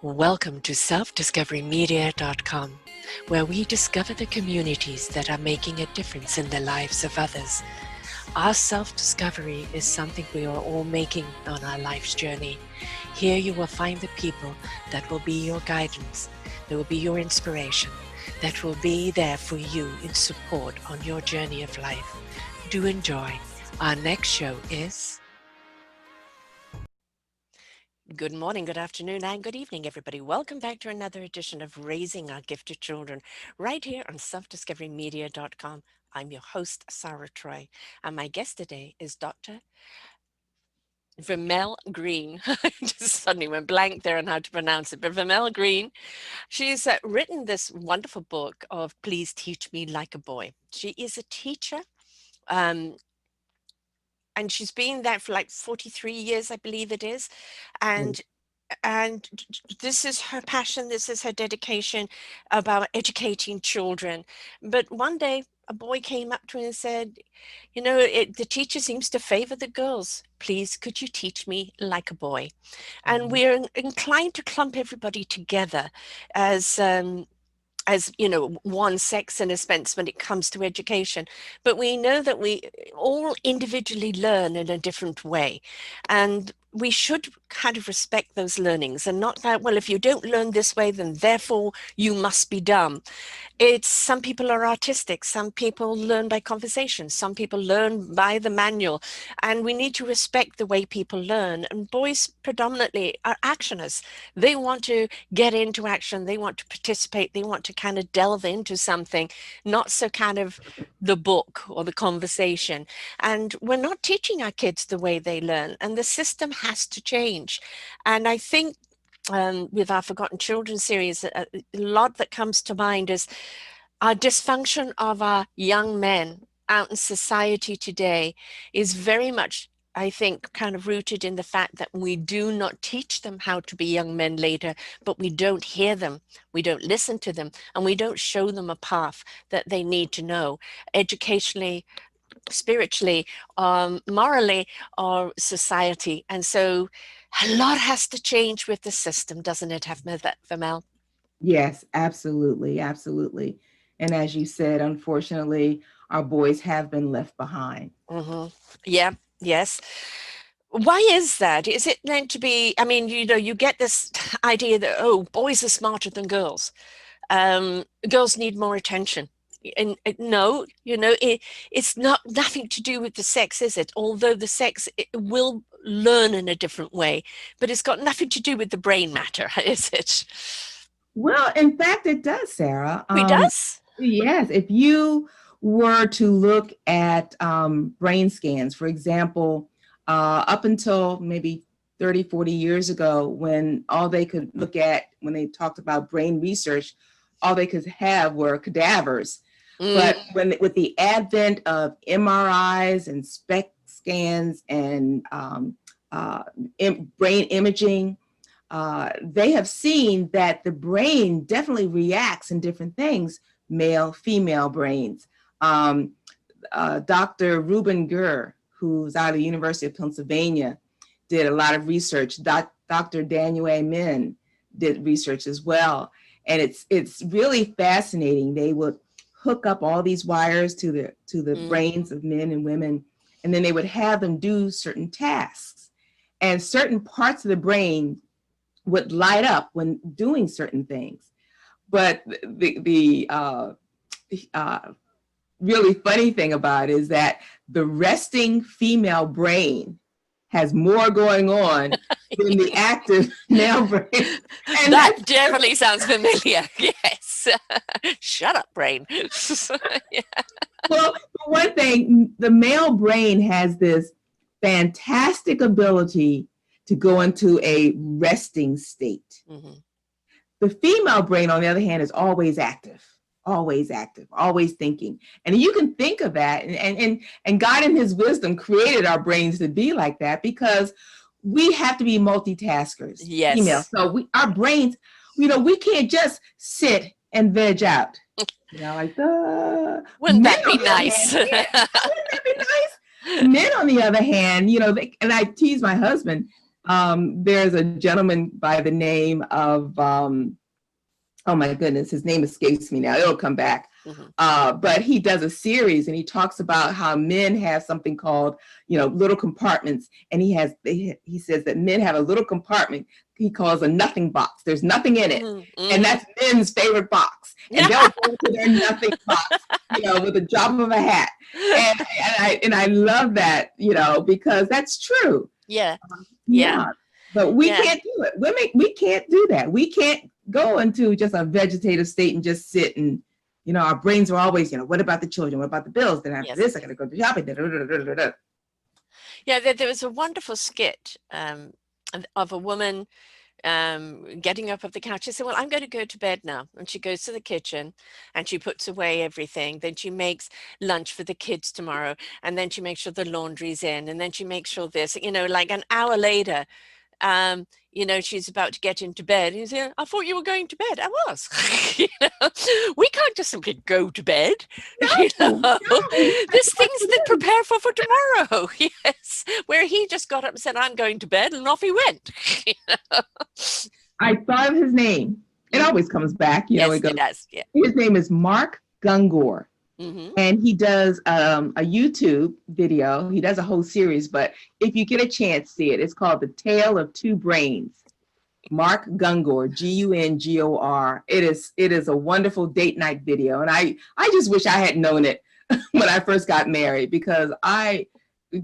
Welcome to selfdiscoverymedia.com, where we discover the communities that are making a difference in the lives of others. Our self-discovery is something we are all making on our life's journey. Here you will find the people that will be your guidance, that will be your inspiration, that will be there for you in support on your journey of life. Do enjoy. Our next show is... Good morning, good afternoon, and good evening, everybody. Welcome back to another edition of Raising Our Gifted Children, right here on selfdiscoverymedia.com. I'm your host, Sarah Troy, and my guest today is Dr. Vermelle Greene. I just suddenly went blank there on how to pronounce it, but Vermelle Greene. She's written this wonderful book of Please Teach Me Like a Boy. She is a teacher, and she's been there for like 43 years, I believe it is. And this is her passion, this is her dedication about educating children. But one day a boy came up to her and said, the teacher seems to favor the girls. Please, could you teach me like a boy? And we're inclined to clump everybody together as one sex in a sense when it comes to education, but we know that we all individually learn in a different way, and we should kind of respect those learnings and not that, well, if you don't learn this way, then therefore you must be dumb. It's some people are artistic, some people learn by conversation, some people learn by the manual, and we need to respect the way people learn. And boys predominantly are actioners. They want to get into action, they want to participate, they want to kind of delve into something, not so kind of the book or the conversation. And we're not teaching our kids the way they learn, and the system has to change. And I think with our Forgotten Children series, a lot that comes to mind is our dysfunction of our young men out in society today is very much, I think, kind of rooted in the fact that we do not teach them how to be young men later, but we don't hear them, we don't listen to them, and we don't show them a path that they need to know educationally, spiritually, morally, or society. And so a lot has to change with the system, doesn't it, Vermelle? Yes, absolutely, absolutely. And as you said, unfortunately, our boys have been left behind. Mm-hmm. Yeah, yes. Why is that? Is it meant to be? I mean, you get this idea that, oh, boys are smarter than girls. Girls need more attention. And no, it's not nothing to do with the sex, is it? Although the sex it will learn in a different way, but it's got nothing to do with the brain matter, is it? Well, in fact, it does, Sarah. It does? Yes, if you were to look at brain scans, for example, up until maybe 30, 40 years ago, when all they could look at when they talked about brain research, all they could have were cadavers. But with the advent of MRIs and SPECT scans and brain imaging, they have seen that the brain definitely reacts in different things, male, female brains. Dr. Reuben Gur, who's out of the University of Pennsylvania, did a lot of research. Dr. Daniel Amen did research as well. And it's really fascinating. They would hook up all these wires to the brains of men and women, and then they would have them do certain tasks. And certain parts of the brain would light up when doing certain things. But the really funny thing about it is that the resting female brain has more going on than the active male brain. And that definitely sounds familiar. Yes. Shut up, brain. Yeah. Well, for one thing, the male brain has this fantastic ability to go into a resting state. Mm-hmm. The female brain, on the other hand, is always active, always thinking. And you can think of that. And God in his wisdom created our brains to be like that because we have to be multitaskers. Yes. Female. So our brains, we can't just sit and veg out. Wouldn't that be nice? Wouldn't that be nice? Men, on the other hand, and I tease my husband, There's a gentleman by the name of, oh my goodness, his name escapes me now. It'll come back. But he does a series and he talks about how men have something called, little compartments. And he says that men have a little compartment he calls a nothing box. There's nothing in it. And that's men's favorite box. And they'll go to their nothing box, with a drop of a hat. And I love that, because that's true. Yeah. But we can't do it. Women, we can't do that. We can't go into just a vegetative state and just sit and, our brains are always, what about the children? What about the bills? Then after this, I got to go to shopping. Yeah, there was a wonderful skit of a woman getting up off the couch. She said, well, I'm going to go to bed now. And she goes to the kitchen and she puts away everything. Then she makes lunch for the kids tomorrow. And then she makes sure the laundry's in. And then she makes sure this, like an hour later, she's about to get into bed. And you say, I thought you were going to bed. I was. We can't just simply go to bed. No. There's things that prepare for tomorrow. Yes. Where he just got up and said, I'm going to bed, and off he went. I thought of his name. It always comes back. Yes, it goes, it does. Yeah. His name is Mark Gungor. And he does a YouTube video. He does a whole series, but if you get a chance, see it. It's called The Tale of Two Brains. Mark Gungor, Gungor. It is a wonderful date night video. And I just wish I had known it when I first got married, because I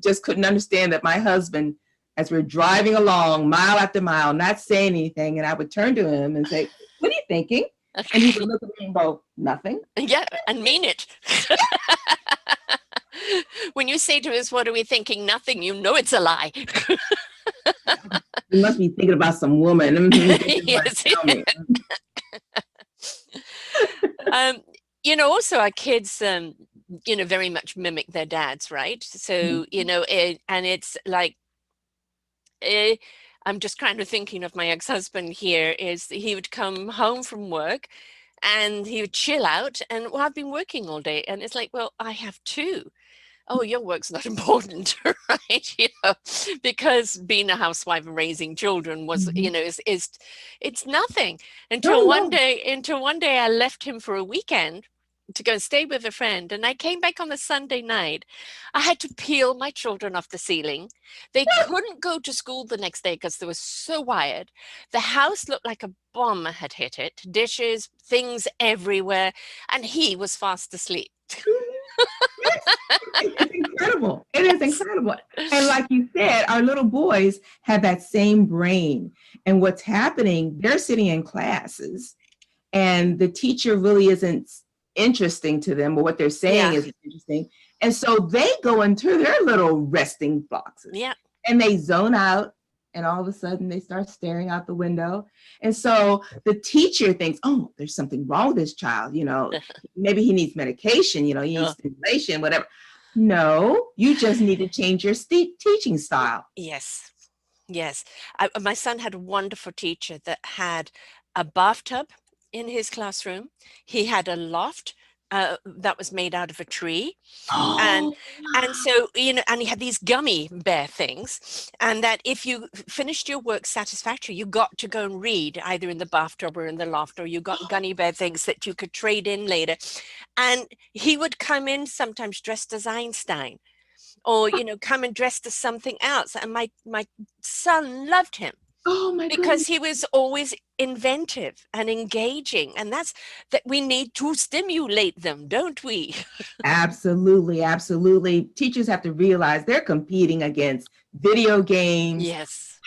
just couldn't understand that my husband, as we're driving along mile after mile, not saying anything, and I would turn to him and say, what are you thinking? And he would look at me and go, nothing. Yeah, and mean it. When you say to us, what are we thinking? Nothing, it's a lie. You must be thinking about some woman. Yes. Also our kids, very much mimic their dads, right? So, and it's like, I'm just kind of thinking of my ex-husband here. Is he would come home from work and he would chill out and, well, I've been working all day. And it's like, well, I have too. Oh, your work's not important, right? Because being a housewife and raising children was, it's nothing until one day I left him for a weekend to go and stay with a friend. And I came back on the Sunday night. I had to peel my children off the ceiling. They couldn't go to school the next day because they were so wired. The house looked like a bomb had hit it. Dishes, things everywhere. And he was fast asleep. It's incredible. It is incredible. And like you said, our little boys have that same brain. And what's happening, they're sitting in classes and the teacher really isn't interesting to them, or what they're saying is interesting. And so they go into their little resting boxes. Yeah. And they zone out, and all of a sudden they start staring out the window. And so the teacher thinks, oh, there's something wrong with this child. Maybe he needs medication, he needs stimulation, whatever. No, you just need to change your teaching style. Yes. My son had a wonderful teacher that had a bathtub in his classroom. He had a loft that was made out of a tree. And so, and he had these gummy bear things, and that if you finished your work satisfactory, you got to go and read either in the bathtub or in the loft, or you got gummy bear things that you could trade in later. And he would come in sometimes dressed as Einstein, or, come and dressed as something else. And my son loved him. Oh my because goodness. he was always inventive and engaging, and that's that we need to stimulate them, don't we? Absolutely. Teachers have to realize they're competing against video games. Yes.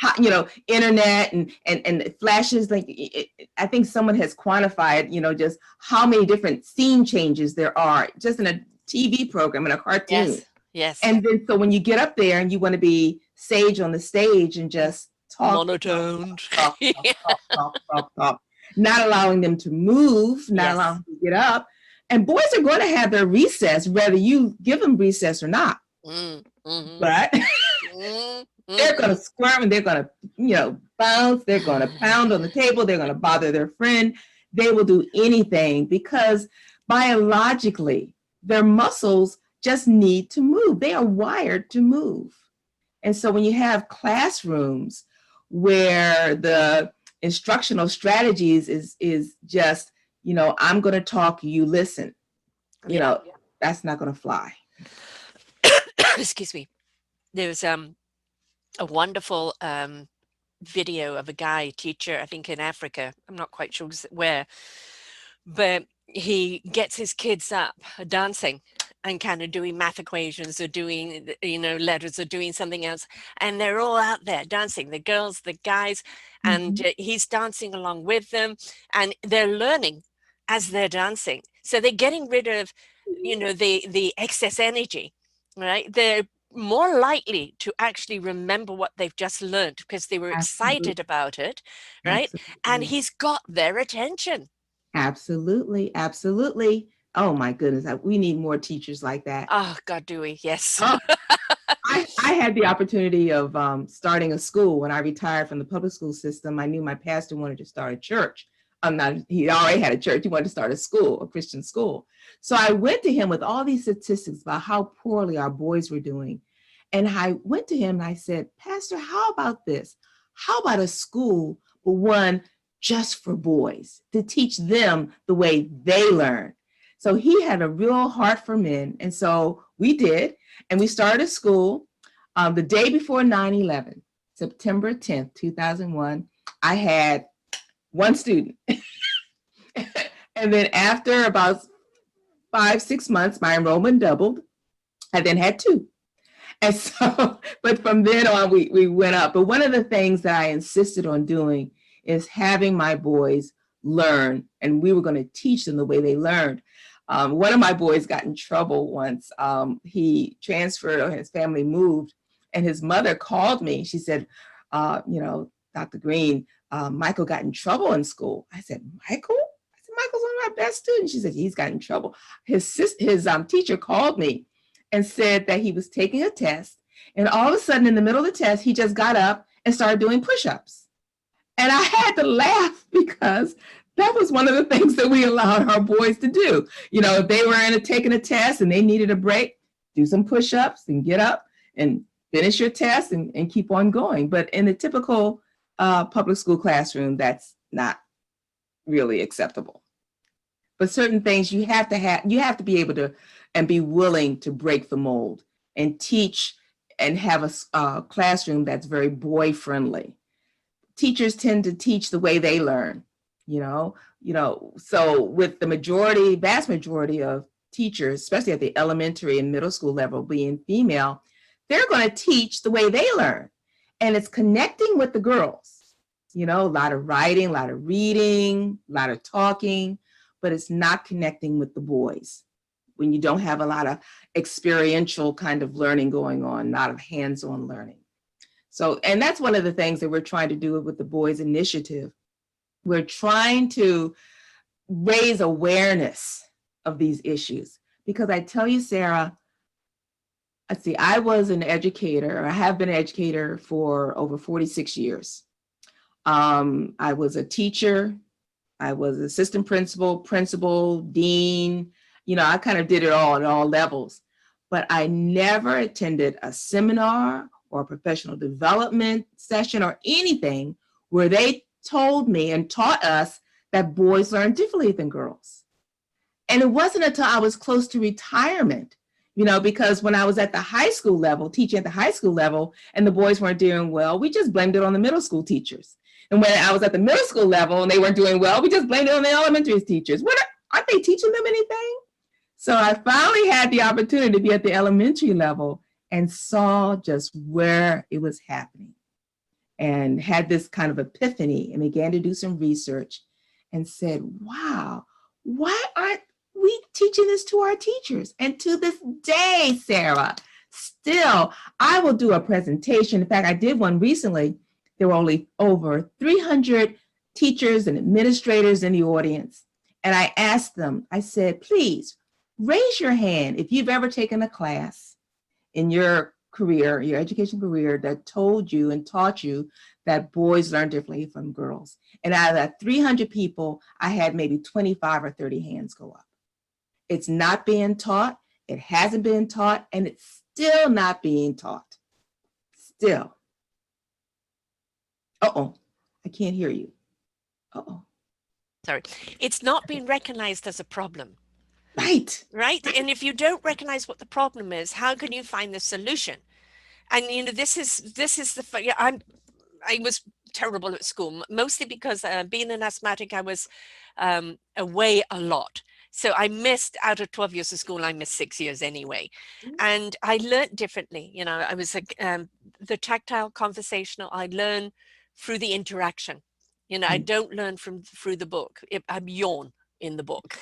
Internet and flashes. I think someone has quantified, just how many different scene changes there are just in a TV program, in a cartoon. Yes. And then so when you get up there and you want to be sage on the stage and just talk, monotoned, talk, not allowing them to move, not allowing them to get up. And boys are going to have their recess, whether you give them recess or not. But they're going to squirm and they're going to, bounce. They're going to pound on the table. They're going to bother their friend. They will do anything because biologically, their muscles just need to move. They are wired to move. And so when you have classrooms where the instructional strategies is just, I'm going to talk, you listen. That's not going to fly. Excuse me. There was a wonderful video of a guy, teacher, I think in Africa. I'm not quite sure where, but he gets his kids up dancing and kind of doing math equations or doing, letters or doing something else. And they're all out there dancing, the girls, the guys, and he's dancing along with them, and they're learning as they're dancing. So they're getting rid of, the excess energy, right? They're more likely to actually remember what they've just learned because they were excited about it, right? Absolutely. And he's got their attention. Absolutely. Absolutely. Oh my goodness. We need more teachers like that. Oh, God, do we? Yes. Oh, I had the opportunity of starting a school when I retired from the public school system. I knew my pastor wanted to start a church. He already had a church. He wanted to start a school, a Christian school. So I went to him with all these statistics about how poorly our boys were doing. And I went to him and I said, Pastor, how about this? How about a school, but one just for boys, to teach them the way they learn? So he had a real heart for men. And so we did. And we started a school the day before 9/11, September 10th, 2001. I had one student. And then after about 5-6 months, my enrollment doubled. I then had two. And so, but from then on, we went up. But one of the things that I insisted on doing is having my boys learn, and we were going to teach them the way they learned. One of my boys got in trouble once. He transferred, or his family moved, and his mother called me. She said, Dr. Greene, Michael got in trouble in school. I said, Michael? I said, Michael's one of my best students. She said, he's got in trouble. His teacher called me and said that he was taking a test. And all of a sudden, in the middle of the test, he just got up and started doing push-ups. And I had to laugh because that was one of the things that we allowed our boys to do. If they were taking a test and they needed a break, do some push-ups and get up and finish your test and keep on going. But in the typical public school classroom, that's not really acceptable. But certain things you have to be able to and be willing to break the mold and teach and have a classroom that's very boy friendly. Teachers tend to teach the way they learn, so with the vast majority of teachers, especially at the elementary and middle school level being female, they're going to teach the way they learn. And it's connecting with the girls, a lot of writing, a lot of reading, a lot of talking, but it's not connecting with the boys when you don't have a lot of experiential kind of learning going on, a lot of hands-on learning. So, and that's one of the things that we're trying to do with the Boys Initiative. We're trying to raise awareness of these issues. Because I tell you, Sarah, I was an educator, or I have been an educator for over 46 years. I was a teacher. I was assistant principal, dean. I kind of did it all at all levels. But I never attended a seminar or a professional development session or anything where they told me and taught us that boys learn differently than girls. And it wasn't until I was close to retirement, because when I was at the high school level, teaching at the high school level, and the boys weren't doing well, we just blamed it on the middle school teachers. And when I was at the middle school level and they weren't doing well, we just blamed it on the elementary teachers. Aren't they teaching them anything? So I finally had the opportunity to be at the elementary level and saw just where it was happening and had this kind of epiphany and began to do some research and said, wow, why aren't we teaching this to our teachers? And to this day, Sarah, still, I will do a presentation. In fact, I did one recently. There were only over 300 teachers and administrators in the audience. And I asked them, I said, please raise your hand if you've ever taken a class in your career, your education career, that told you and taught you that boys learn differently from girls. And out of that 300 people, I had maybe 25 or 30 hands go up. It's not being taught. It hasn't been taught, and it's still not being taught. Still. Uh-oh, I can't hear you. Uh-oh. Sorry. It's not being recognized as a problem, Right. right? And if you don't recognize what the problem is, how can you find the solution? And this is I was terrible at school, mostly because being an asthmatic, I was away a lot. So I missed, out of 12 years of school, I missed 6 years anyway. And I learned differently. I was the tactile, conversational, I learn through the interaction. I don't learn through the book. I'm yawn in the book,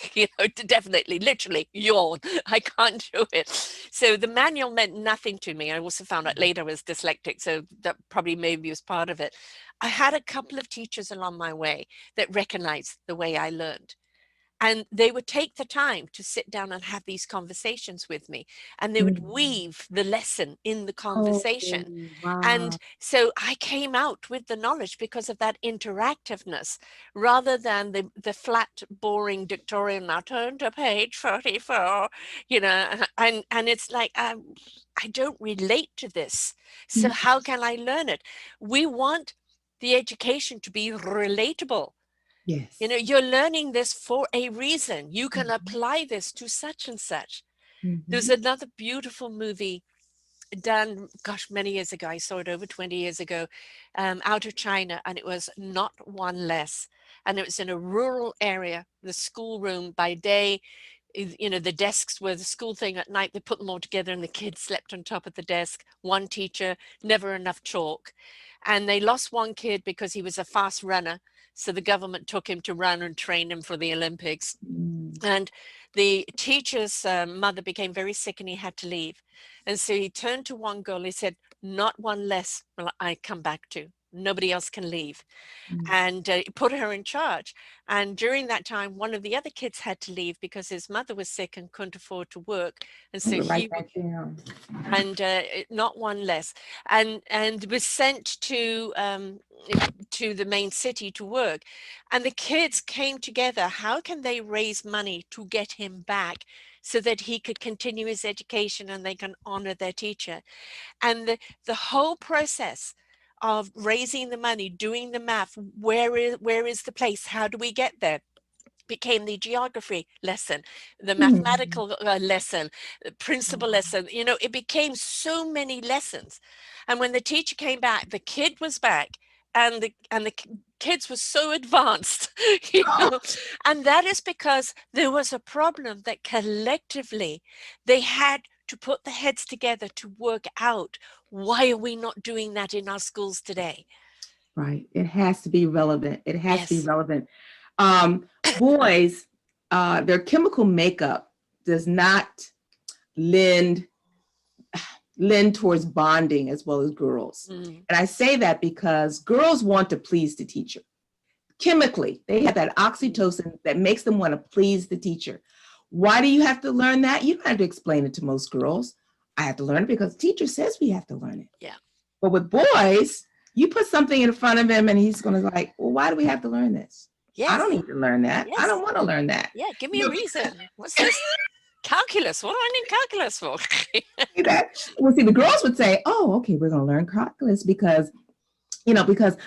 definitely, literally yawn. I can't do it. So the manual meant nothing to me. I also found out later I was dyslexic, so that probably maybe was part of it. I had a couple of teachers along my way that recognized the way I learned. And they would take the time to sit down and have these conversations with me. And they would weave the lesson in the Oh, conversation. wow. And so I came out with the knowledge because of that interactiveness, rather than the flat, boring dictorial, now turn to page 44, and it's like, I don't relate to this. So how can I learn it? We want the education to be relatable. Yes. You're learning this for a reason. You can apply this to such and such. There's another beautiful movie done, gosh, many years ago. I saw it over 20 years ago, out of China, and it was Not One Less. And it was in a rural area, the schoolroom by day, the desks were the school thing. At night, they put them all together and the kids slept on top of the desk. One teacher, never enough chalk. And they lost one kid because he was a fast runner. So the government took him to run and train him for the Olympics. And the teacher's mother became very sick and he had to leave. And so he turned to one girl. He said, not one less will I come back to. Nobody else can leave. And put her in charge. And during that time, one of the other kids had to leave because his mother was sick and couldn't afford to work. And so Write that down. And not one less, and was sent to the main city to work. And the kids came together. How can they raise money to get him back so that he could continue his education and they can honor their teacher? And the whole process of raising the money, doing the math, where is the place? How do we get there? Became the geography lesson, the mathematical lesson, principal lesson. It became so many lessons. And when the teacher came back, the kid was back, and the kids were so advanced, and that is because there was a problem that collectively they had to put the heads together to work out. Why are we not doing that in our schools today? Right. It has to be relevant. It has Yes. to be relevant. Boys, their chemical makeup does not lend towards bonding as well as girls. And I say that because girls want to please the teacher. Chemically, they have that oxytocin that makes them want to please the teacher. Why do you have to learn that? You don't have to explain it to most girls. I have to learn it because the teacher says we have to learn it. Yeah. But with boys, you put something in front of him and he's going to like, well, why do we have to learn this? Yes. I don't need to learn that. Yes. I don't want to learn that. Yeah, give me a reason. What's this? Calculus. What do I need calculus for? Well, see, the girls would say, oh, okay, we're going to learn calculus because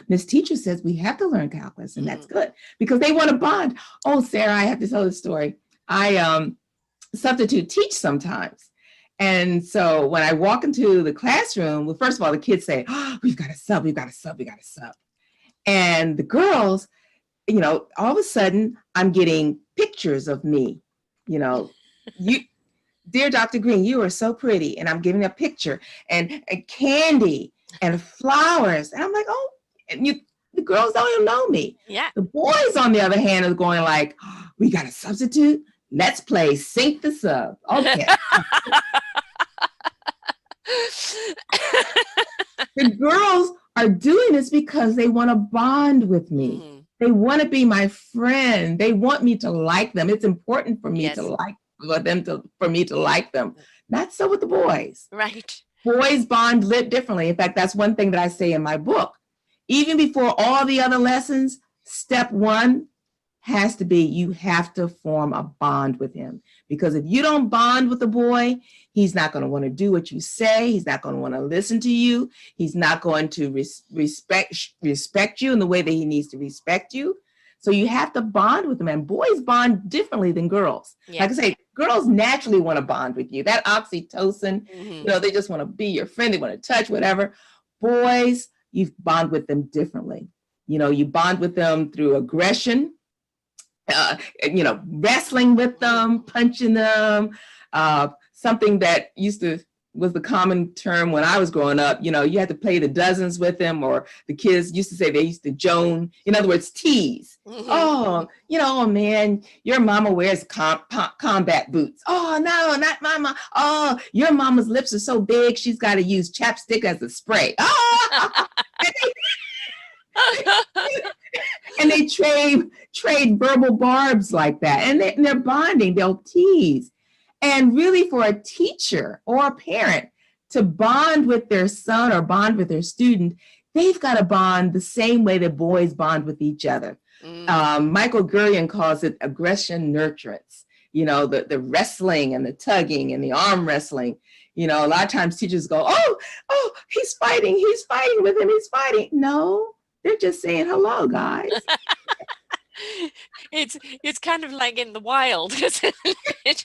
Miss Teacher says we have to learn calculus, and that's good because they want to bond. Oh, Sarah, I have to tell this story. I substitute teach sometimes. And so when I walk into the classroom, well, first of all, the kids say, oh, we've got a sub. And the girls, all of a sudden, I'm getting pictures of me, dear Dr. Greene, you are so pretty. And I'm giving a picture and candy and flowers. And I'm like, oh, and the girls don't even know me. Yeah. The boys, on the other hand, are going like, oh, we got a substitute. Let's play Sync the Sub. Okay. The girls are doing this because they want to bond with me. They want to be my friend. They want me to like them. It's important for me for me to like them. Not so with the boys. Right. Boys bond lit differently. In fact, that's one thing that I say in my book. Even before all the other lessons, step one, has to be, you have to form a bond with him. Because if you don't bond with the boy, he's not going to want to do what you say. He's not going to want to listen to you. He's not going to respect you in the way that he needs to respect you. So you have to bond with them. And boys bond differently than girls. Yeah. Like I say, girls naturally want to bond with you. That oxytocin, they just want to be your friend. They want to touch, whatever. Boys, you bond with them differently. You bond with them through aggression, wrestling with them, punching them, something that was the common term when I was growing up. You had to play the dozens with them, or the kids used to say they used to joan. In other words, tease. Oh, man, your mama wears combat boots. Oh, no, not mama. Oh, your mama's lips are so big, she's got to use chapstick as a spray. Oh! And they trade verbal barbs like that. And they're bonding, they'll tease. And really, for a teacher or a parent to bond with their son or bond with their student, they've got to bond the same way that boys bond with each other. Michael Greene calls it aggression nurturance. The wrestling and the tugging and the arm wrestling. A lot of times teachers go, oh, he's fighting with him, he's fighting. No, they're just saying hello, guys. It's kind of like in the wild, isn't it?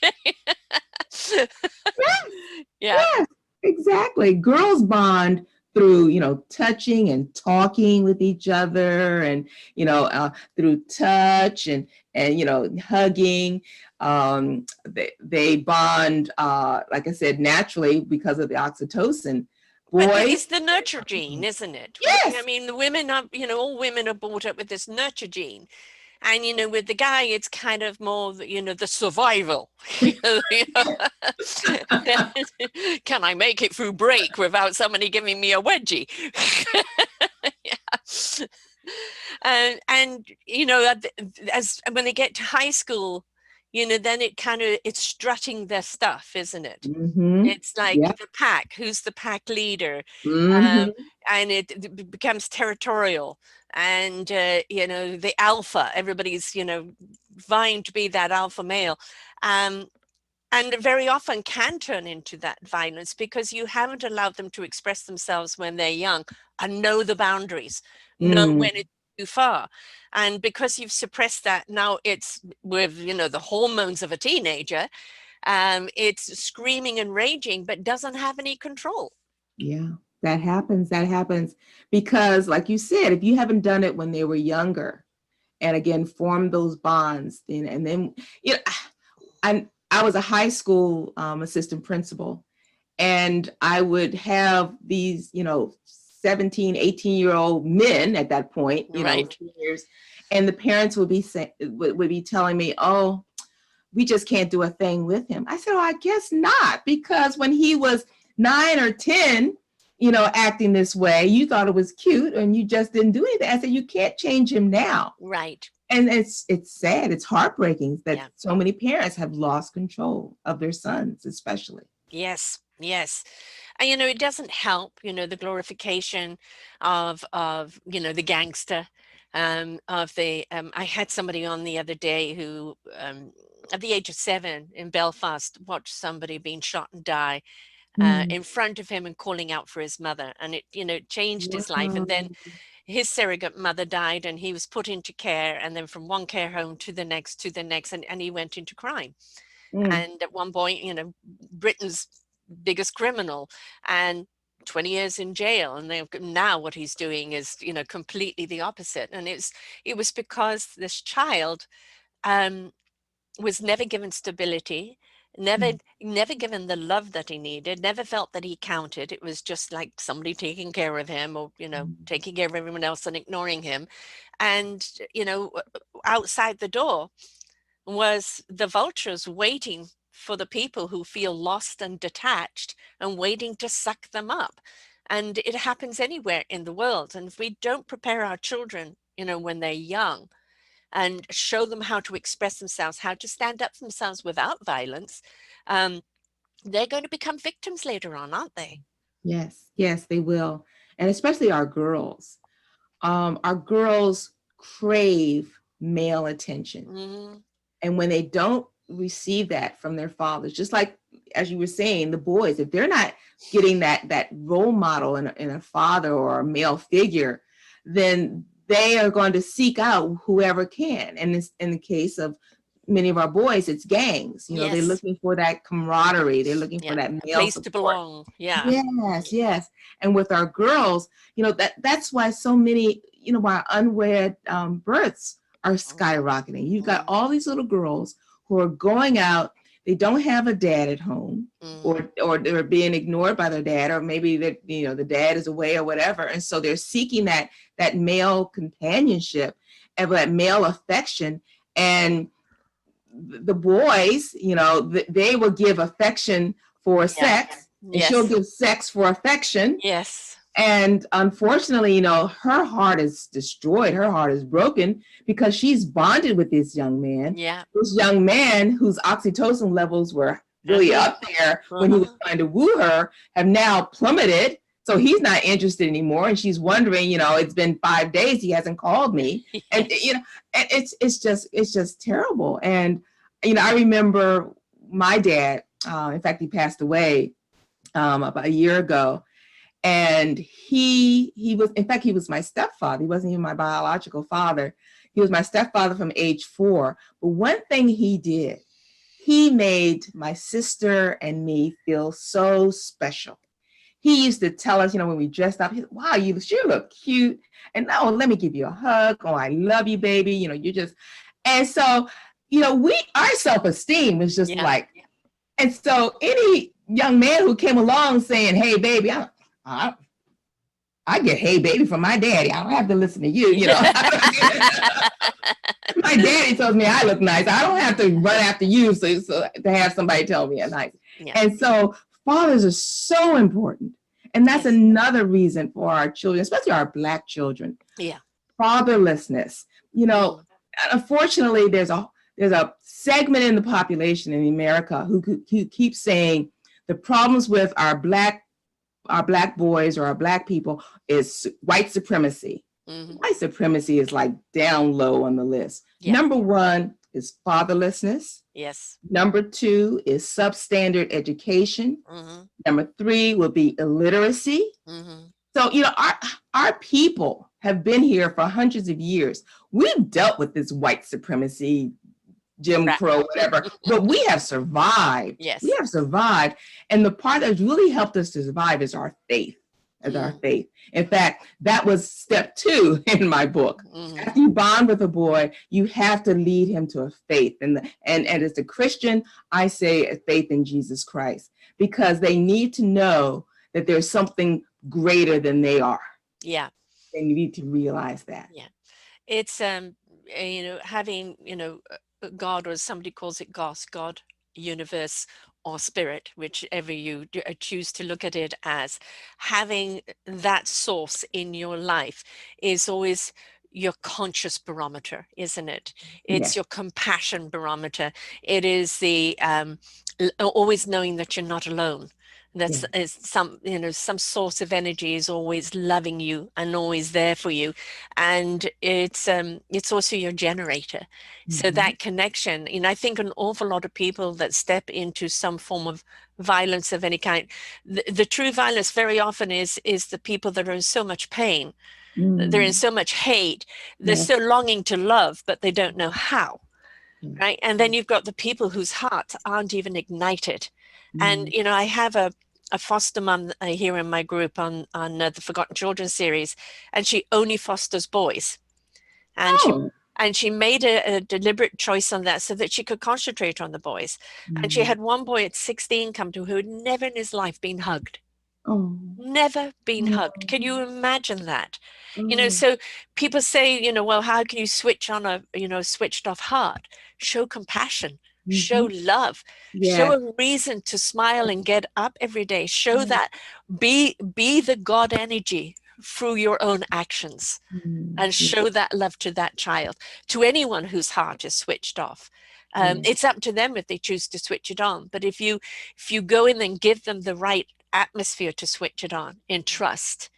Yes, exactly. Girls bond through, touching and talking with each other, and, through touch and hugging. They bond, like I said, naturally because of the oxytocin. Boys, but it's the nurture gene, isn't it? Yes. I mean, the women are, all women are brought up with this nurture gene. And, with the guy, it's kind of more, the survival. Can I make it through break without somebody giving me a wedgie? Yeah. And as when they get to high school, then it's strutting their stuff, isn't it? It's like the pack. Who's the pack leader? And it becomes territorial. And, the alpha, everybody's, vying to be that alpha male. And very often can turn into that violence because you haven't allowed them to express themselves when they're young and know the boundaries, know when it's too far. And because you've suppressed that, now it's with, the hormones of a teenager, it's screaming and raging, but doesn't have any control. Yeah, that happens because, like you said, if you haven't done it when they were younger, and again, form those bonds, and then, I was a high school assistant principal, and I would have these, 17, 18-year-old men at that point, right. Seniors, and the parents would be telling me, oh, we just can't do a thing with him. I said, oh, I guess not, because when he was 9 or 10, acting this way, you thought it was cute and you just didn't do anything. I said, you can't change him now. Right. And it's sad. It's heartbreaking that so many parents have lost control of their sons, especially. Yes. And, it doesn't help, the glorification of the gangster, I had somebody on the other day who, at the age of 7 in Belfast, watched somebody being shot and die in front of him and calling out for his mother. And it changed his life. And then his surrogate mother died and he was put into care. And then from one care home to the next, and he went into crime. And at one point, Britain's biggest criminal, and 20 years in jail. And now what he's doing is, completely the opposite. And it was because this child was never given stability, never given the love that he needed, never felt that he counted. It was just like somebody taking care of him, or, taking care of everyone else and ignoring him. And, outside the door was the vultures waiting for the people who feel lost and detached and waiting to suck them up. And it happens anywhere in the world. And if we don't prepare our children, when they're young, and show them how to express themselves, how to stand up for themselves without violence, they're going to become victims later on, aren't they? Yes, they will. And especially our girls. Our girls crave male attention. Mm-hmm. And when they don't receive that from their fathers, just like, as you were saying, the boys, if they're not getting that role model in a father or a male figure, then they are going to seek out whoever can. And it's, in the case of many of our boys, it's gangs. You know, they're Yes. looking for that camaraderie. They're looking for Yeah. that A male place to support. belong. Yeah. Yes, yes. And with our girls, you know, that's why so many, you know, our unwed births are skyrocketing. You've got all these little girls who are going out. They don't have a dad at home, or they're being ignored by their dad, or maybe that, you know, the dad is away or whatever. And so they're seeking that male companionship and that male affection. And the boys, you know, they will give affection for sex, and she'll give sex for affection. Yes. And unfortunately, you know, her heart is destroyed. Her heart is broken because she's bonded with this young man. Yeah. This young man whose oxytocin levels were really up there when he was trying to woo her have now plummeted. So he's not interested anymore. And she's wondering, you know, it's been 5 days, he hasn't called me. And, you know, and it's just terrible. And, you know, I remember my dad, in fact, he passed away about a year ago. And he was, in fact, he was my stepfather. He wasn't even my biological father. He was my stepfather from age 4. But one thing he did, he made my sister and me feel so special. He used to tell us, you know, when we dressed up, wow, you sure look cute. And oh, let me give you a hug. Oh, I love you, baby. You know, you just, and so, you know, our self-esteem was just like, and so any young man who came along saying, hey, baby, I get hey, baby from my daddy. I don't have to listen to you, you know. My daddy tells me I look nice. I don't have to run after you so to have somebody tell me I'm nice. And so fathers are so important. And that's another reason for our children, especially our Black children. Fatherlessness. You know, unfortunately, there's a segment in the population in America who keeps saying the problems with our Black boys or our Black people is white supremacy. White supremacy is like down low on the list. Number 1 is fatherlessness. Number 2 is substandard education. Number 3 will be illiteracy. So, you know, our people have been here for hundreds of years. We've dealt with this white supremacy, Jim Crow, whatever, but we have survived. We have survived. And the part that's really helped us to survive is our faith. Our faith. In fact, that was step 2 in my book. After you bond with a boy, you have to lead him to a faith. And as a Christian, I say a faith in Jesus Christ, because they need to know that there's something greater than they are. They need to realize that. It's you know, having, you know, God, or somebody calls it God, universe, or spirit, whichever you choose to look at it as, having that source in your life is always your conscious barometer, isn't it? It's your compassion barometer. It is the always knowing that you're not alone. That's some, you know, some source of energy is always loving you and always there for you. And it's also your generator. So that connection, you know, I think an awful lot of people that step into some form of violence of any kind, the true violence very often is the people that are in so much pain, they're in so much hate, they're so longing to love, but they don't know how. Right. And then you've got the people whose hearts aren't even ignited. And, you know, I have a foster mom here in my group on the Forgotten Children series, and she only fosters boys. And she made a deliberate choice on that so that she could concentrate on the boys. And she had one boy at 16 come to her who had never in his life been hugged. Never been hugged. Can you imagine that? You know, so people say, you know, well, how can you switch on a, you know, switched off heart? Show compassion, show love, show a reason to smile and get up every day. Show that, be the God energy through your own actions, and show that love to that child, to anyone whose heart is switched off. It's up to them if they choose to switch it on. But if you go in and give them the right atmosphere to switch it on in trust,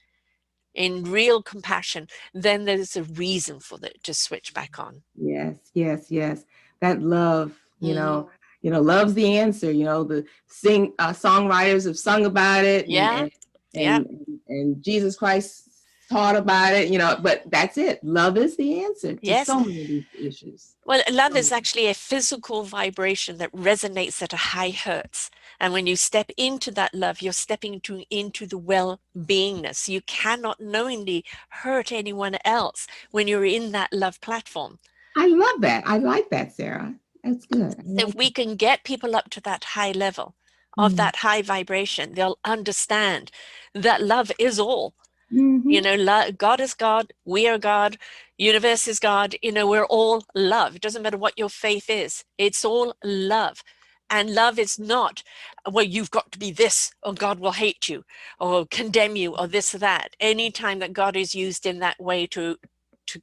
in real compassion, then there's a reason for it to switch back on. Yes, yes, yes. That love, Mm, love's the answer. The songwriters have sung about it, yeah, yeah, and Jesus Christ taught about it. But that's it. Love is the answer to yes. so many of these issues. Well, love So is actually a physical vibration that resonates at a high hertz. And when you step into that love, you're stepping into the well-beingness. You cannot knowingly hurt anyone else when you're in that love platform. I love that. I like that, Sarah. That's good. I So like if we that. can get people up to that high level of Mm. that high vibration, they'll understand that love is all. Hmm. God is God, we are God, universe is God, we're all love. It doesn't matter what your faith is, it's all love. And love is not, well, you've got to be this, or God will hate you, or condemn you, or this or that. Anytime that God is used in that way to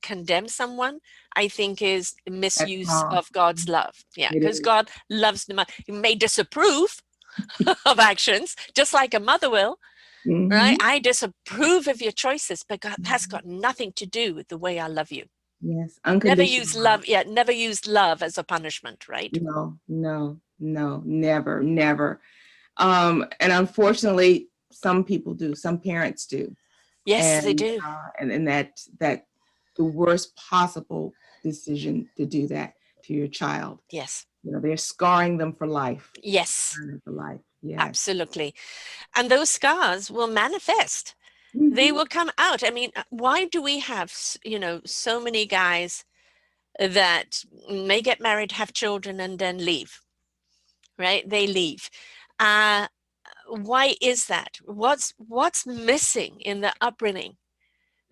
condemn someone, I think is That's misuse wrong. of God's love. Yeah, It because is. God loves them. He may disapprove of actions, just like a mother will, right? Hmm. I disapprove of your choices, but God, that's got nothing to do with the way I love you. Yes, Never unconditional use love. love, yeah, never used love as a punishment, right? No, no, no, never, never. And unfortunately, some people do. Some parents do, Yes, they and do. that the worst possible decision to do that to your child. Yes, They're scarring them for life. yes, Scarring them for life. Yes. absolutely. And those scars will manifest. They Hmm. will come out. I mean, why do we have, so many guys that may get married, have children, and then leave, right? They leave. Uh, why is that? What's missing in the upbringing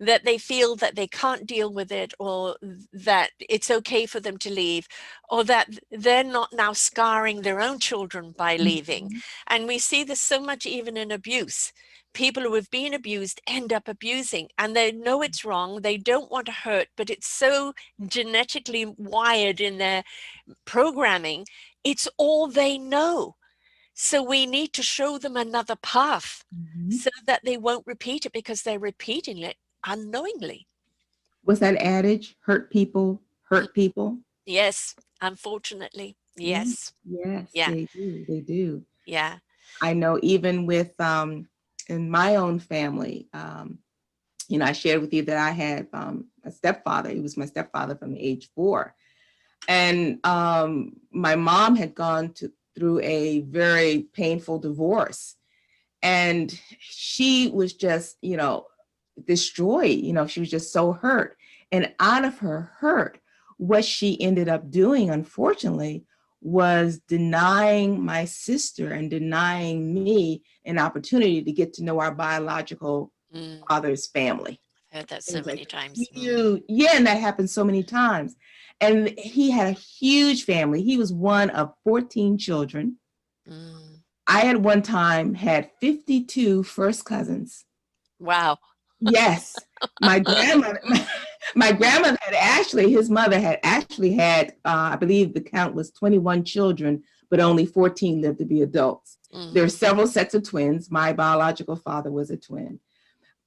that they feel that they can't deal with it, or that it's okay for them to leave, or that they're not now scarring their own children by leaving? Hmm. And we see this so much even in abuse. People who have been abused end up abusing, and they know it's wrong. They don't want to hurt, but it's so genetically wired in their programming. It's all they know. So we need to show them another path Hmm. so that they won't repeat it, because they're repeating it unknowingly. What's that adage? Hurt people, Mm, hurt people. yes, unfortunately. Yeah. Yes. Yes, Yeah. they do. They do. Yeah. I know even with in my own family, I shared with you that I had a stepfather. He was my stepfather from age 4. And my mom had gone through a very painful divorce. And she was just, destroyed. She was just so hurt. And out of her hurt, what she ended up doing, unfortunately, was denying my sister and denying me an opportunity to get to know our biological Mm, father's family. I've heard that It so was a many times. Mm, huge, yeah, and that happened so many times. And he had a huge family. He was one of 14 children. mm. I at one time had 52 first cousins. Wow. Yes, my grandmother, my grandmother had actually, his mother had actually had, I believe the count was 21 children, but only 14 lived to be adults. There are Mm, several sets of twins. My biological father was a twin.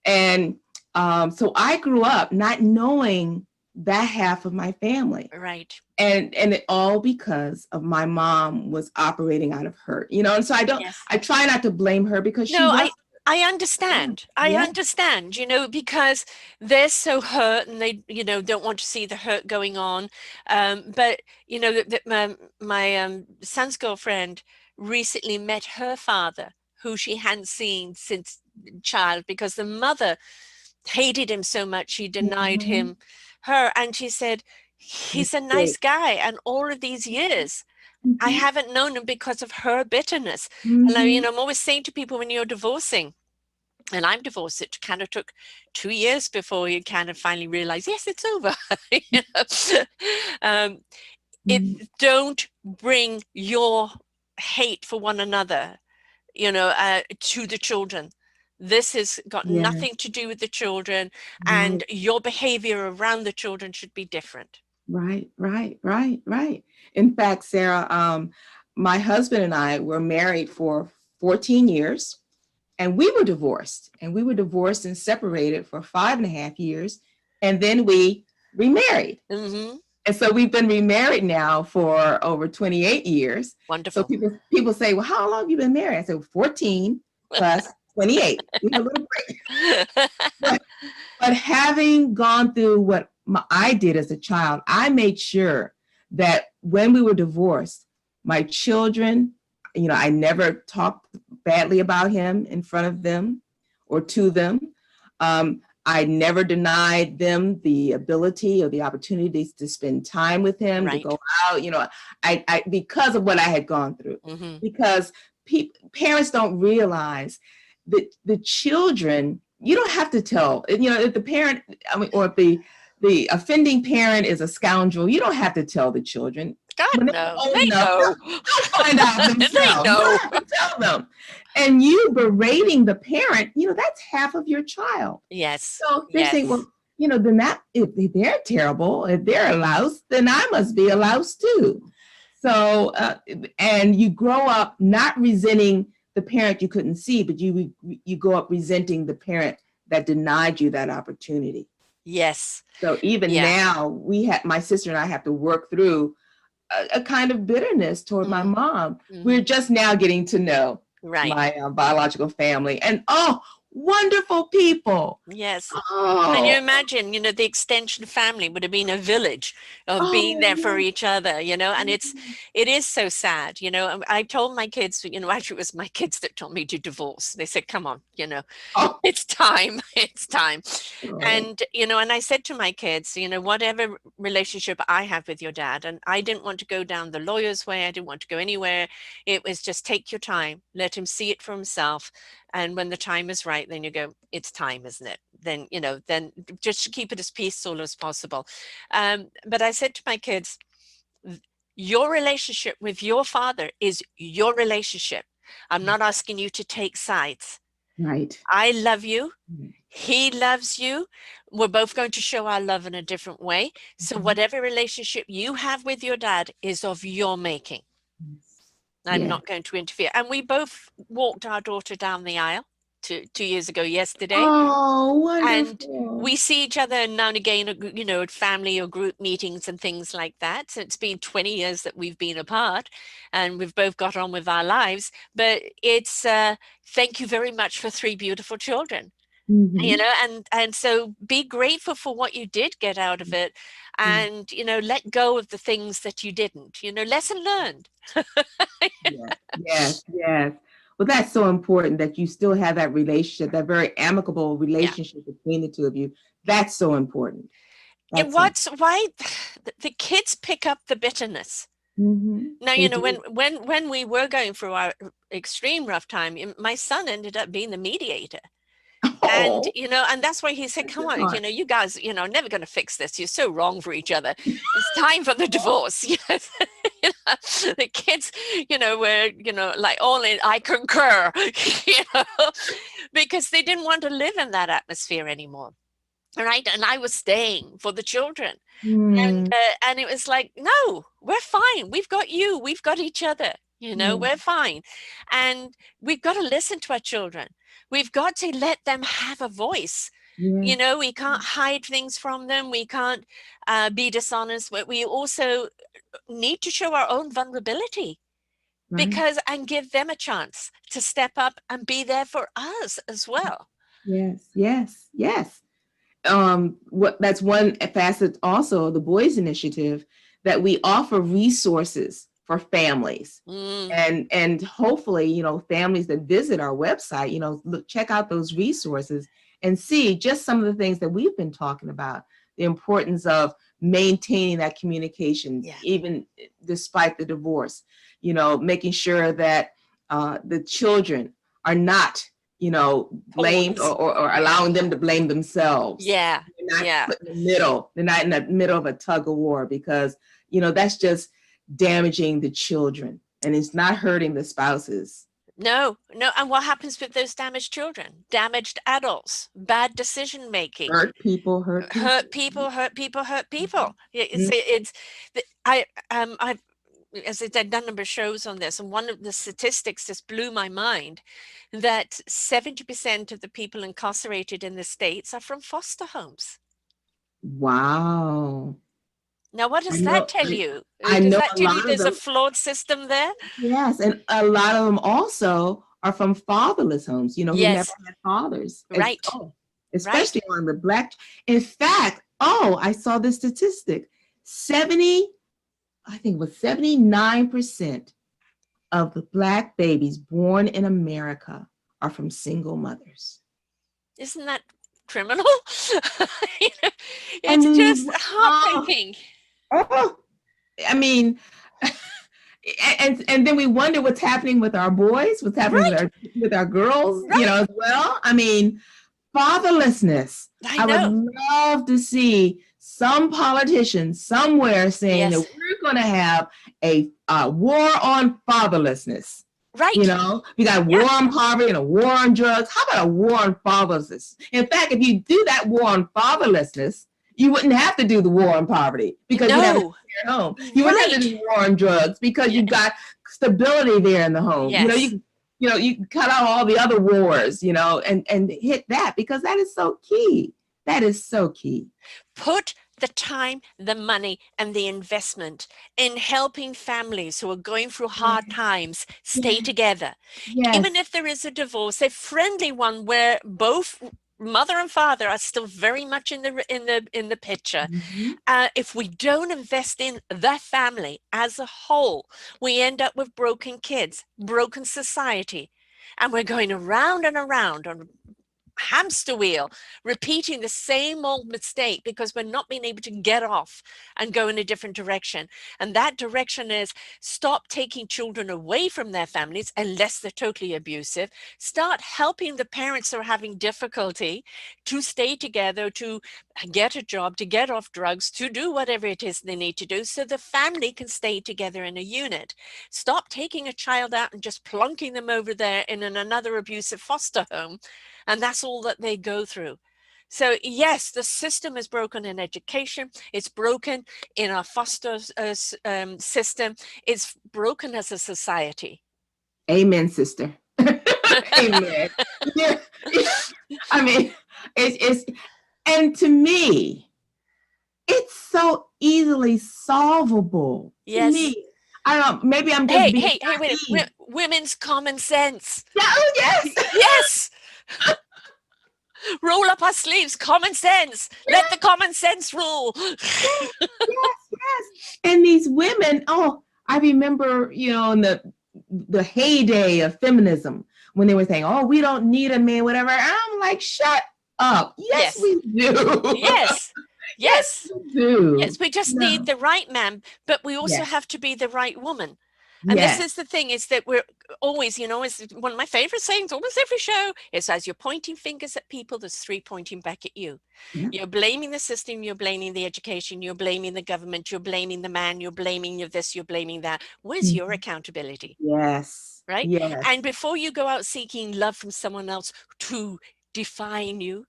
And so I grew up not knowing that half of my family. right. And it all because of my mom was operating out of hurt, and so Yes. I try not to blame her because she No, was. I understand. I Yeah. understand, because they're so hurt, and they, don't want to see the hurt going on. But my son's girlfriend recently met her father, who she hadn't seen since child, because the mother hated him so much she denied Mhm. him her, and she said he's a nice Great. guy, and all of these years I Mhm. haven't known him because of her bitterness. And Mhm. I'm always saying to people, when you're divorcing, and I'm divorced, it kind of took 2 years before you kind of finally realize, yes, it's over. You know? It Mhm. don't bring your hate for one another, to the children. This has got Yes. nothing to do with the children, Right. and your behavior around the children should be different. Right. Right. Right. Right. In fact, Sarah, my husband and I were married for 14 years. And we were divorced. And we were divorced and separated for 5.5 years. And then we remarried. Mm-hmm. And so we've been remarried now for over 28 years. So Wonderful. people say, well, how long have you been married? I said, 14 plus 28. We had a little break. But having gone through what I did as a child, I made sure that when we were divorced, my children, I never talked badly about him in front of them or to them. I never denied them the ability or the opportunities to spend time with him, Right. to go out, I because of what I had gone through. Mm-hmm. Because parents don't realize that the children, you don't have to tell, if the parent, or if the offending parent is a scoundrel, you don't have to tell the children. God, no. They enough, know. they'll find out themselves. They know. You don't have to tell them. And you berating the parent, that's half of your child. Yes. So they're saying, well, then if they're terrible, if they're a louse, then I must be a louse too. So, and you grow up not resenting the parent you couldn't see, but you grow up resenting the parent that denied you that opportunity. Yes. So even now, my sister and I have to work through a kind of bitterness toward my mom. Mm-hmm. We're just now getting to know my biological family, and wonderful people. Yes. And you imagine, the extension family would have been a village of being there for each other, and it is so sad, I told my kids, actually it was my kids that told me to divorce. They said, come on, it's time. And, and I said to my kids, whatever relationship I have with your dad, and I didn't want to go down the lawyer's way. I didn't want to go anywhere. It was just take your time, let him see it for himself. And when the time is right, then you go, it's time, isn't it? Then, then just keep it as peaceful as possible. But I said to my kids, your relationship with your father is your relationship. I'm not asking you to take sides. Right. I love you. He loves you. We're both going to show our love in a different way. So whatever relationship you have with your dad is of your making. I'm not going to interfere. And we both walked our daughter down the aisle 2 years ago yesterday. Oh, wonderful. And we see each other now and again, at family or group meetings and things like that. So it's been 20 years that we've been apart and we've both got on with our lives. But it's thank you very much for 3 beautiful children. Mm-hmm. And so be grateful for what you did get out of it, and let go of the things that you didn't. Lesson learned. Yes. Well, that's so important that you still have that relationship, that very amicable relationship between the two of you. That's so important. Why the kids pick up the bitterness. Mm-hmm. Now, when we were going through our extreme rough time, my son ended up being the mediator. And, and that's why he said, come on, you guys, never going to fix this. You're so wrong for each other. It's time for the divorce. The kids, were, like all in, I concur, because they didn't want to live in that atmosphere anymore. Right. And I was staying for the children. And it was like, no, we're fine. We've got you. We've got each other. We're fine. And we've got to listen to our children. We've got to let them have a voice. Yeah. We can't hide things from them. We can't be dishonest. But we also need to show our own vulnerability and give them a chance to step up and be there for us as well. Yes. That's one facet also of the Boys Initiative, that we offer resources for families. And hopefully, families that visit our website, check out those resources and see just some of the things that we've been talking about, the importance of maintaining that communication, even despite the divorce, making sure that the children are not blamed or allowing them to blame themselves. Yeah. They're not put in the middle. They're not in the middle of a tug of war, because, that's just damaging the children, and it's not hurting the spouses. No. And what happens with those damaged children? Damaged adults, bad decision making. Hurt people. It's as I said, done a number of shows on this, and one of the statistics just blew my mind, that 70% of the people incarcerated in the States are from foster homes. Wow. Now, what I does that know, tell you? I Does know that a tell you lot of there's a them. flawed system there? Yes, and a lot of them also are from fatherless homes, who never Yes, had fathers. right, right. Especially on the Black. In fact, I saw this statistic. 70, I think it was 79% of the Black babies born in America are from single mothers. Isn't that criminal? You know, I it's mean, just heartbreaking. oh, I mean, and then we wonder what's happening with our boys, what's happening Right, with our girls, right. as well. I mean, fatherlessness. I I would know. love to see some politician somewhere saying that Yes, we're going to have a war on fatherlessness. right. We got a Yeah, war on poverty and a war on drugs. How about a war on fatherlessness? In fact, if you do that war on fatherlessness, you wouldn't have to do the war on poverty because you'd have a no, stay at home. You wouldn't have to do right. the war on drugs because Yeah, you've got stability there in the home. yes. You can cut out all the other wars, and hit that because that is so key. That is so key. Put the time, the money, and the investment in helping families who are going through hard times stay Yes, together. Even yes. if there is a divorce, a friendly one where both mother and father are still very much in the picture. Mhm. If we don't invest in the family as a whole, we end up with broken kids, broken society, and we're going around and around on hamster wheel, repeating the same old mistake because we're not being able to get off and go in a different direction. And that direction is stop taking children away from their families unless they're totally abusive. Start helping the parents who are having difficulty to stay together, to get a job, to get off drugs, to do whatever it is they need to do so the family can stay together in a unit. Stop taking a child out and just plonking them over there in another abusive foster home, and that's all that they go through. So yes, the system is broken in education. It's broken in our foster system. It's broken as a society. Amen, sister. Amen. Yeah. I mean, it's and to me, it's so easily solvable. To Yes. me, I don't. Maybe I'm just Hey, being hey, hey, wait. naive. Women's common sense. Yeah, oh, yes. Yes. Roll up our sleeves. Common sense. Let the common sense rule. Yes, yes, yes. And these women, I remember, in the heyday of feminism when they were saying, "Oh, we don't need a man," whatever. And I'm like, shut up. Yes, Yes. we do. Yes. Yes, Yes. we do. Yes, we just need No. the right man, but we also Yes. have to be the right woman. And this Yes. is the thing, is that we're always, it's one of my favorite sayings, almost every show, is as you're pointing fingers at people, there's three pointing back at you. Yeah. You're blaming the system, you're blaming the education, you're blaming the government, you're blaming the man, you're blaming this, you're blaming that. Where's your Mhm. accountability, Yes. right? Yes. And before you go out seeking love from someone else to define you,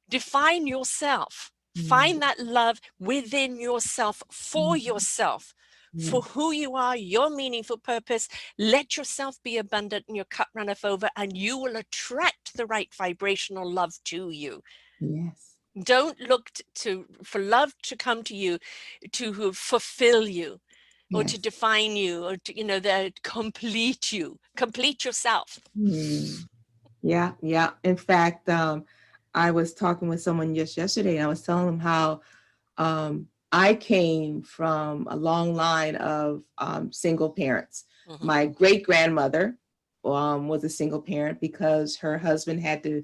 define yourself. Mm. Find that love within yourself, for Mhm. yourself, for Yes. who you are, your meaningful purpose. Let yourself be abundant and your cup runneth over, and you will attract the right vibrational love to you. Yes. Don't look for love to come to you to fulfill you or to Yes. define you or to, complete you. Complete yourself. Mm. Yeah. Yeah. In fact, I was talking with someone just yesterday, and I was telling them how I came from a long line of single parents. Mhm. My great grandmother was a single parent because her husband had to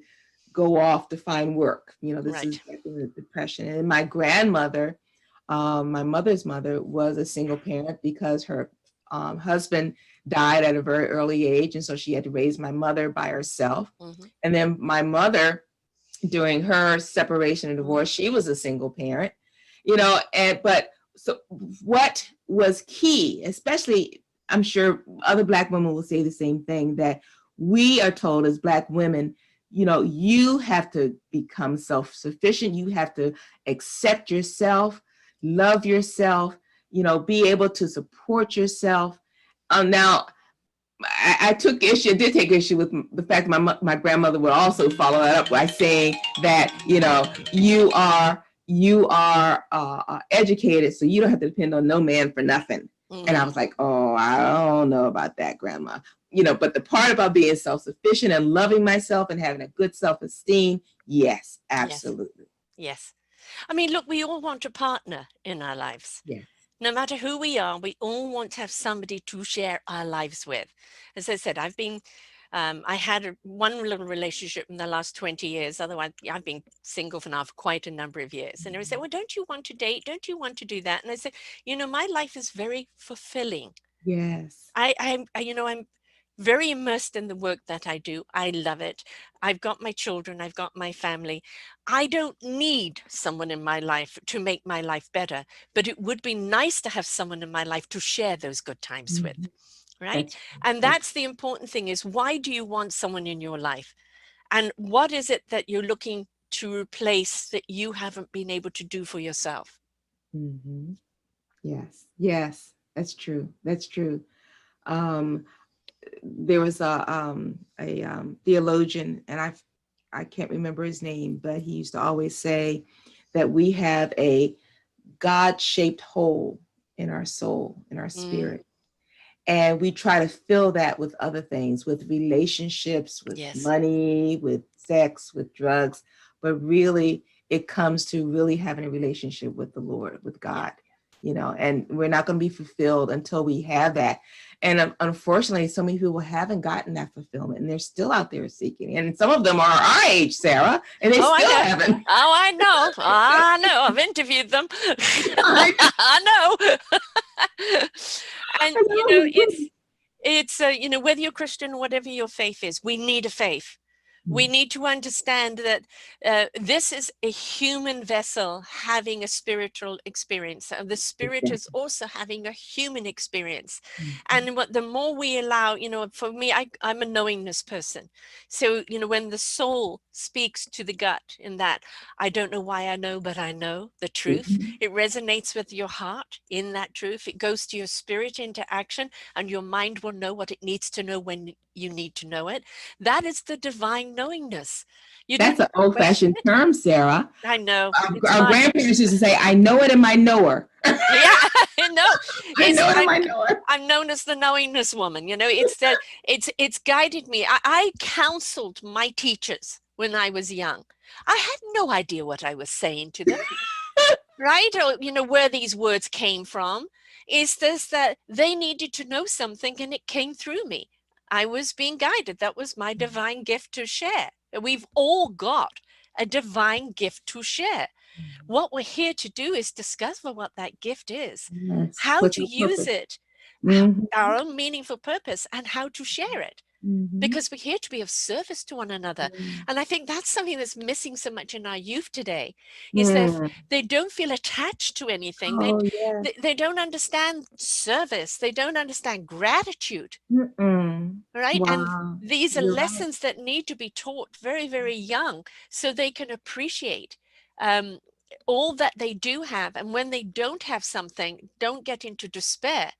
go off to find work. This is Right. back in the Depression. And my grandmother, my mother's mother, was a single parent because her husband died at a very early age. And so she had to raise my mother by herself. Mhm. And then my mother, during her separation and divorce, she was a single parent, but so what was key, especially, I'm sure other Black women will say the same thing, that we are told as Black women, you have to become self-sufficient. You have to accept yourself, love yourself. be able to support yourself. Now, I did take issue with the fact that my grandmother would also follow that up by saying that, you are educated, so you don't have to depend on no man for nothing. And I was like, oh, I don't know about that, Grandma. But the part about being self-sufficient and loving myself and having a good self-esteem, yes, absolutely. Yes. I mean, look, we all want a partner in our lives. Yes. No matter who we are, we all want to have somebody to share our lives with. As I said, I had one little relationship in the last 20 years. Otherwise, I've been single for now for quite a number of years. And they would say, well, don't you want to date? Don't you want to do that? And I said, my life is very fulfilling. Yes. I'm very immersed in the work that I do. I love it. I've got my children. I've got my family. I don't need someone in my life to make my life better, but it would be nice to have someone in my life to share those good times with, right? And that's the important thing is, why do you want someone in your life? And what is it that you're looking to replace that you haven't been able to do for yourself? Mm-hmm. Yes, that's true. That's true. There was a theologian, and I can't remember his name, but he used to always say that we have a God-shaped hole in our soul, in our spirit. And we try to fill that with other things, with relationships, with money, with sex, with drugs. But really, it comes to really having a relationship with the Lord, with God, and we're not going to be fulfilled until we have that. And unfortunately, so many people haven't gotten that fulfillment, and they're still out there seeking. And some of them are our age, Sarah, and they still haven't. Oh, I know. I've interviewed them. I know. And it's whether you're Christian, whatever your faith is, we need a faith. We need to understand that this is a human vessel having a spiritual experience. And the spirit is also having a human experience. And the more we allow, for me, I'm a knowingness person. So, when the soul speaks to the gut in that, I don't know why I know, but I know the truth. It resonates with your heart in that truth. It goes to your spirit into action, and your mind will know what it needs to know when you need to know it. That is the divine knowingness. That's an old-fashioned term, Sarah. I know. Our grandparents used to say, I know it in my knower. Yeah, I know. I know it in my knower. I'm known as the knowingness woman. It's guided me. I counseled my teachers when I was young. I had no idea what I was saying to them, right? Or, where these words came from. Is this that they needed to know something and it came through me. I was being guided. That was my divine gift to share. We've all got a divine gift to share. What we're here to do is discover what that gift is, how to use it, our own meaningful purpose, and how to share it. Because we're here to be of service to one another. And I think that's something that's missing so much in our youth today, is that they don't feel attached to anything. They don't understand service. They don't understand gratitude. Right? Wow. And these are lessons that need to be taught very, very young, so they can appreciate all that they do have. And when they don't have something, don't get into despair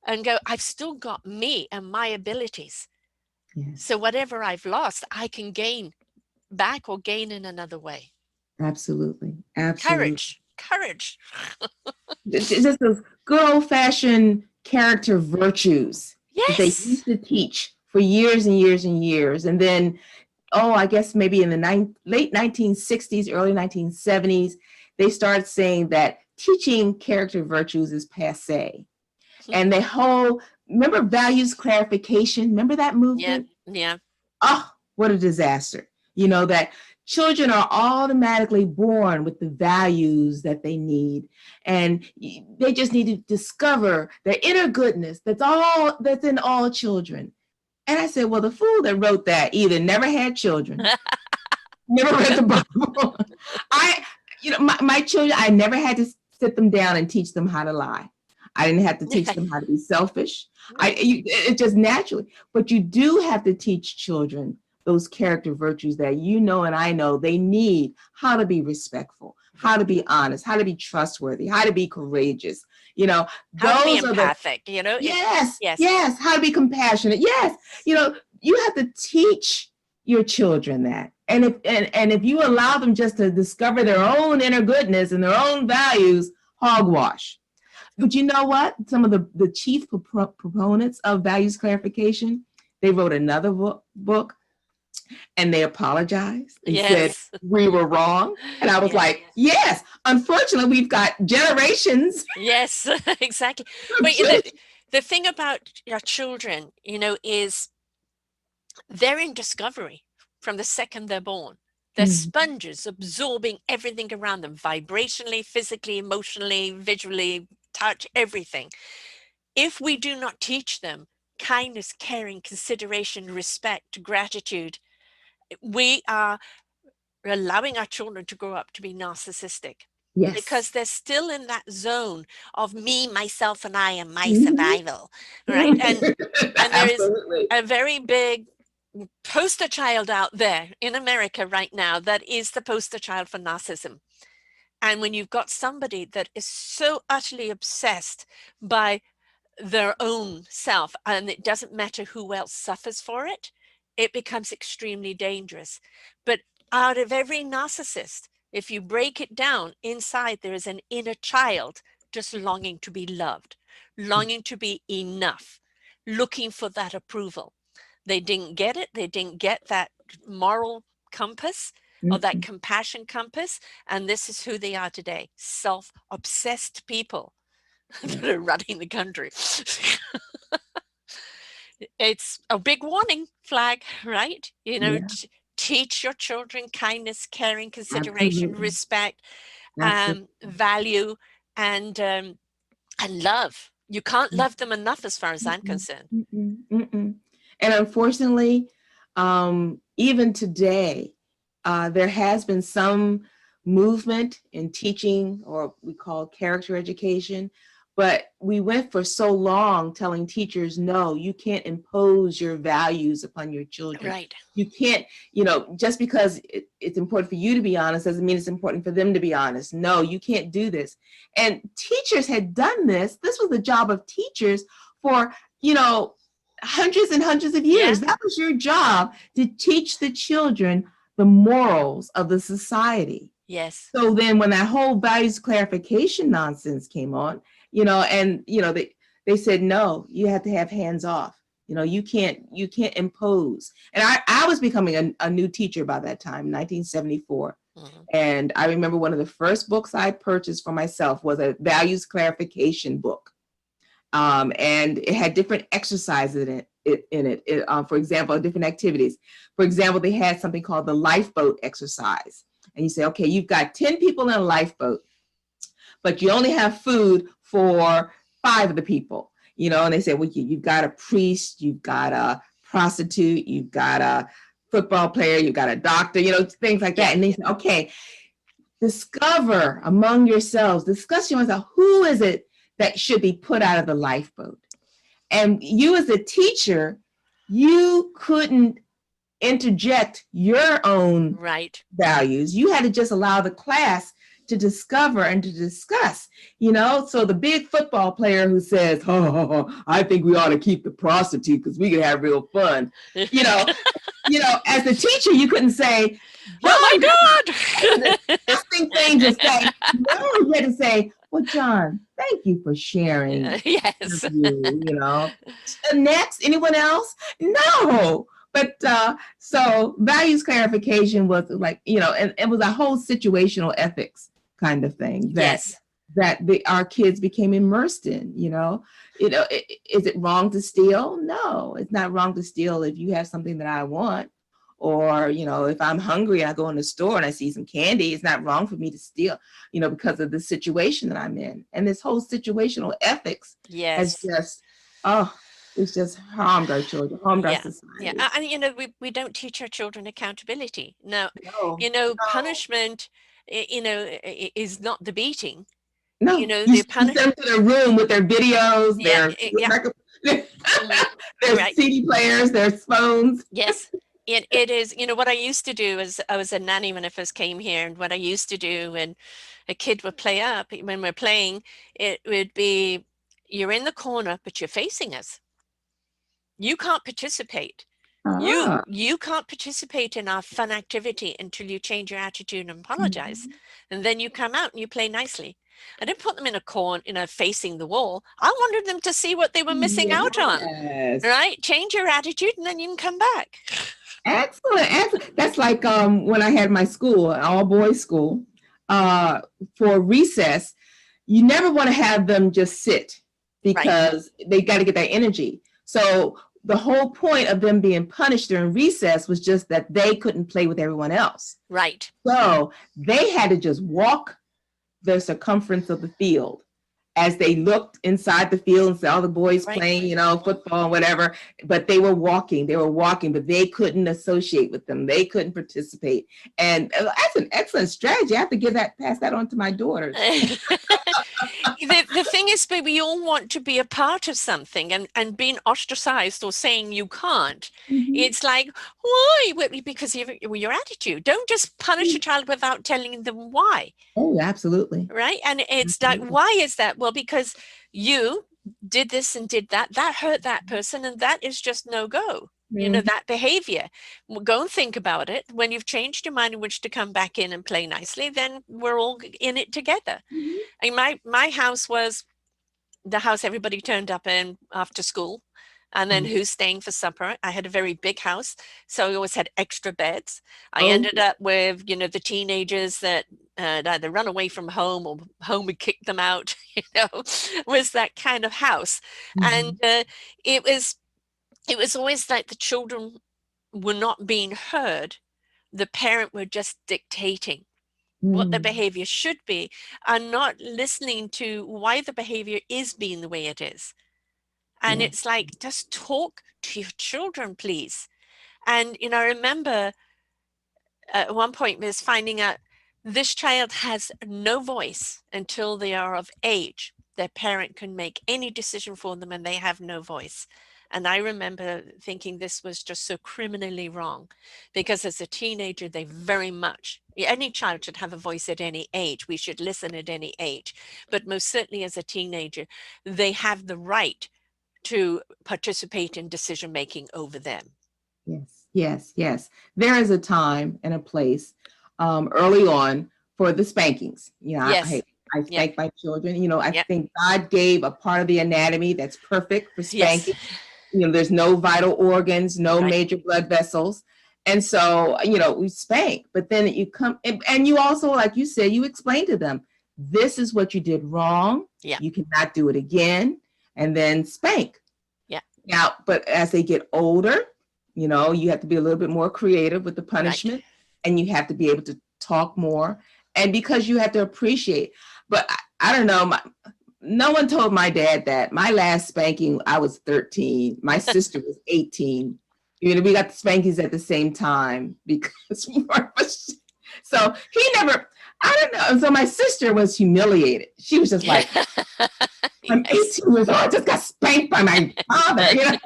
and go, I've still got me and my abilities. So whatever I've lost, I can gain back or gain in another way. Absolutely. Courage. Just those good old-fashioned character virtues that they used to teach for years and years and years. And then, I guess maybe in the late 1960s, early 1970s, they started saying that teaching character virtues is passé. And remember values clarification? Remember that movement? Yeah. Oh, what a disaster. That children are automatically born with the values that they need. And they just need to discover their inner goodness that's in all children. And I said, well, the fool that wrote that either never had children, never read the Bible. My children, I never had to sit them down and teach them how to lie. I didn't have to teach them how to be selfish. It just naturally. But you do have to teach children those character virtues that you know and I know they need: how to be respectful, how to be honest, how to be trustworthy, how to be courageous. You know, How to be those are the, empathic, you know? yes, Yes. yes, how to be compassionate. Yes, you know, you have to teach your children that. And if you allow them just to discover their own inner goodness and their own values, hogwash. But you know what? Some of the chief proponents of values clarification, they wrote another book and they apologized. They said, Yes. we were wrong. And I was Yes. like, yes, unfortunately, we've got generations. Yes, exactly. of But children. the thing about your children, you know, is they're in discovery from the second they're born. They're Mhm. sponges absorbing everything around them, vibrationally, physically, emotionally, visually, touch, everything. If we do not teach them kindness, caring, consideration, respect, gratitude, we are allowing our children to grow up to be narcissistic because Yes. they're still in that zone of me, myself, and I and my Mhm. survival, right? And there is Absolutely. a very big poster child out there in America right now that is the poster child for narcissism. And when you've got somebody that is so utterly obsessed by their own self, and it doesn't matter who else suffers for it, it becomes extremely dangerous. But out of every narcissist, if you break it down, inside there is an inner child just longing to be loved, longing to be enough, looking for that approval. They didn't get it. They didn't get that moral compass or that Mhm. compassion compass. And this is who they are today, self-obsessed people that Yes. are running the country. It's a big warning flag, right? You know, Yeah. teach your children kindness, caring, consideration, Absolutely. respect, Absolutely. value, and love. You can't Mm, love them enough, as far as I'm mm-mm, concerned. mm-mm, mm-mm. And unfortunately, even today, there has been some movement in teaching, or we call character education, but we went for so long telling teachers, no, you can't impose your values upon your children. Right. You can't, you know, just because it's important for you to be honest doesn't mean it's important for them to be honest. No, you can't do this. And teachers had done this. This was the job of teachers for, you know, hundreds and hundreds of Yeah. years. That was your job, to teach the children the morals of the society. Yes. So then when that whole values clarification nonsense came on, you know, and you know, they said, no, you have to have hands off. You know, you can't impose. And I was becoming a new teacher by that time, 1974. Mhm. And I remember one of the first books I purchased for myself was a values clarification book. And it had different exercises in it. For example, different activities. For example, they had something called the lifeboat exercise. And you say, okay, you've got 10 people in a lifeboat, but you only have food for 5 of the people. You know, and they say, well, you've got a priest, you've got a prostitute, you've got a football player, you've got a doctor, you know, things like Yeah. that. And they say, okay, discover among yourselves, discuss among yourselves, who is it that should be put out of the lifeboat? And you as a teacher, you couldn't interject your own Right. values. You had to just allow the class to discover and to discuss, you know. So the big football player who says, oh, I think we ought to keep the prostitute because we can have real fun, you know, as the teacher, you couldn't say, Oh my John, it was a God. disgusting thing to say. No, you had to say, well, John, thank you for sharing your Yes. view, you know. Next, anyone else? No. But so values clarification was like, you know, and it was a whole situational ethics kind of thing that Yes. our kids became immersed in, you know. Is it wrong to steal? No, it's not wrong to steal if you have something that I want. Or, you know, if I'm hungry and I go in the store and I see some candy, it's not wrong for me to steal, you know, because of the situation that I'm in. And this whole situational ethics has Yes. just, oh, it's just harmed our children, harmed our Yeah. Yeah. society. And, you know, we don't teach our children accountability. Now, No, you know, no, punishment, you know, is not the beating. You no. know, You the send punish. them to their room with their videos, Yeah. their Yeah. record, Mhm. their Right. CD players, their phones. Yes. It is, what I used to do is I was a nanny when I first came here, and what I used to do when a kid would play up, when we're playing, it would be, you're in the corner, but you're facing us. You can't participate. You Ah. you can't participate in our fun activity until you change your attitude and apologize. Mhm. And then you come out and you play nicely. I didn't put them in a corner, facing the wall. I wanted them to see what they were missing out on. Yes. Right? Change your attitude and then you can come back. Excellent, excellent. That's like when I had my school, an all boys school, uh, for recess, you never want to have them just sit Right? because they got to get that energy. So the whole point of them being punished during recess was just that they couldn't play with everyone else. Right. So they had to just walk the circumference of the field as they looked inside the field and saw all the boys Right. playing, football and whatever, but they were walking, but they couldn't associate with them. They couldn't participate. And that's an excellent strategy. I have to pass that on to my daughters. The thing is, but we all want to be a part of something, and being ostracized or saying you can't. Mhm. It's like, why? Well, because of your attitude. Don't just punish a child without telling them why. Oh, absolutely. Right? And it's like, Absolutely. why is that? Well, because you did this and did that. That hurt that person, and that is just no go. Mhm. That behavior. Go and think about it. When you've changed your mind and wish to come back in and play nicely, then we're all in it together. Mhm. I mean, my house was the house everybody turned up in after school. And then Mhm. who's staying for supper? I had a very big house, so we always had extra beds. I Oh, ended up with, the teenagers that had either run away from home or home had kicked them out, was that kind of house. And mhm. it was always like the children were not being heard. The parent were just dictating what the Mhm. behavior should be and not listening to why the behavior is being the way it is. And Yes. it's like, just talk to your children, please. And, I remember at one point was finding out this child has no voice until they are of age. Their parent can make any decision for them and they have no voice. And I remember thinking this was just so criminally wrong, because as a teenager, they very much, any child should have a voice at any age. We should listen at any age. But most certainly as a teenager, they have the right to participate in decision making over them. Yes, yes, yes. There is a time and a place early on for the spankings. Yes. I Yeah. spank my children. I Yeah. think God gave a part of the anatomy that's perfect for Yes. spanking. There's no vital organs, no Right. major blood vessels. And so, we spank, but then you come and you also, like you said, you explain to them, this is what you did wrong. Yeah. You cannot do it again. And then spank. Yeah. Now, but as they get older, you have to be a little bit more creative with the Right. punishment, and you have to be able to talk more. And because you have to appreciate, but I don't know, no one told my dad that my last spanking, I was 13. My sister was 18. We got the spankings at the same time because so he never, I don't know. So my sister was humiliated. She was just like, I'm Yes. 18 years old. I just got spanked by my father. Yeah.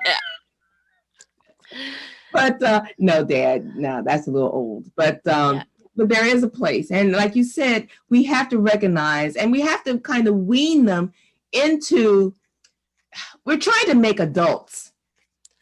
But no, Dad, no, that's a little old. Yeah. But there is a place, and like you said, we have to recognize, and we have to kind of wean them into. We're trying to make adults.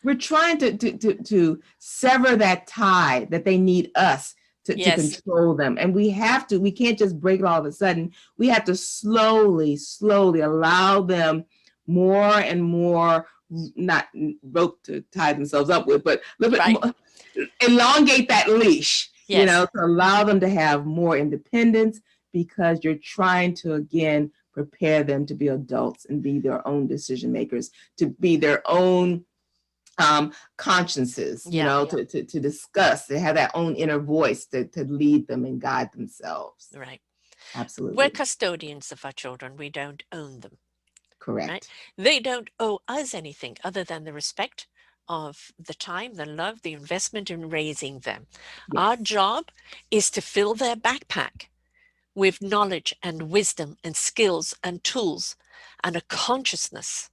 We're trying to sever that tie that they need us to Yes. control them, and we have to. We can't just break it all of a sudden. We have to slowly, slowly allow them more and more, not rope to tie themselves up with, but a little bit Right. more, elongate that leash, Yes. to allow them to have more independence, because you're trying to, again, prepare them to be adults and be their own decision makers, to be their own consciences, Yeah. to discuss, to have that own inner voice to lead them and guide themselves. Right. We're Absolutely. custodians of our children. We don't own them. Right. Correct. They don't owe us anything other than the respect of the time, the love, the investment in raising them. Our Yes. job is to fill their backpack with knowledge and wisdom and skills and tools and a consciousness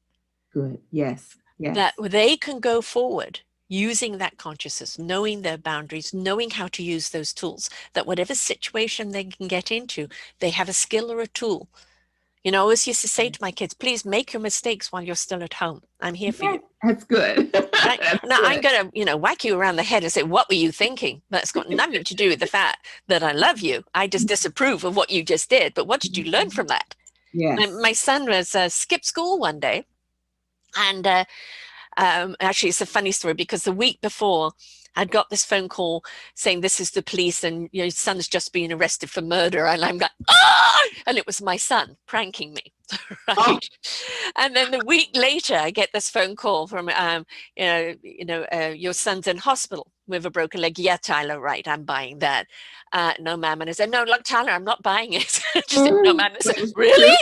Good. Yes. that Yes. they can go forward using that consciousness, knowing their boundaries, knowing how to use those tools, that whatever situation they can get into, they have a skill or a tool. You know, I always used to say to my kids, please make your mistakes while you're still at home. I'm here for you. That's good. Right. That's Now, I'm good. going to, whack you around the head and say, what were you thinking? That's got nothing to do with the fact that I love you. I just disapprove of what you just did. But what did you learn from that? Yes. My son was skipped school one day. And actually, it's a funny story because the week before, I'd got this phone call saying, this is the police and your son's just been arrested for murder. And I'm like, ah! And it was my son pranking me. Right. Oh. And then the week later, I get this phone call from, your son's in hospital with a broken leg. Yeah, Tyler, right, I'm buying that. No, ma'am. And I said, no, look, Tyler, I'm not buying it. Just said, no, ma'am. I said, really?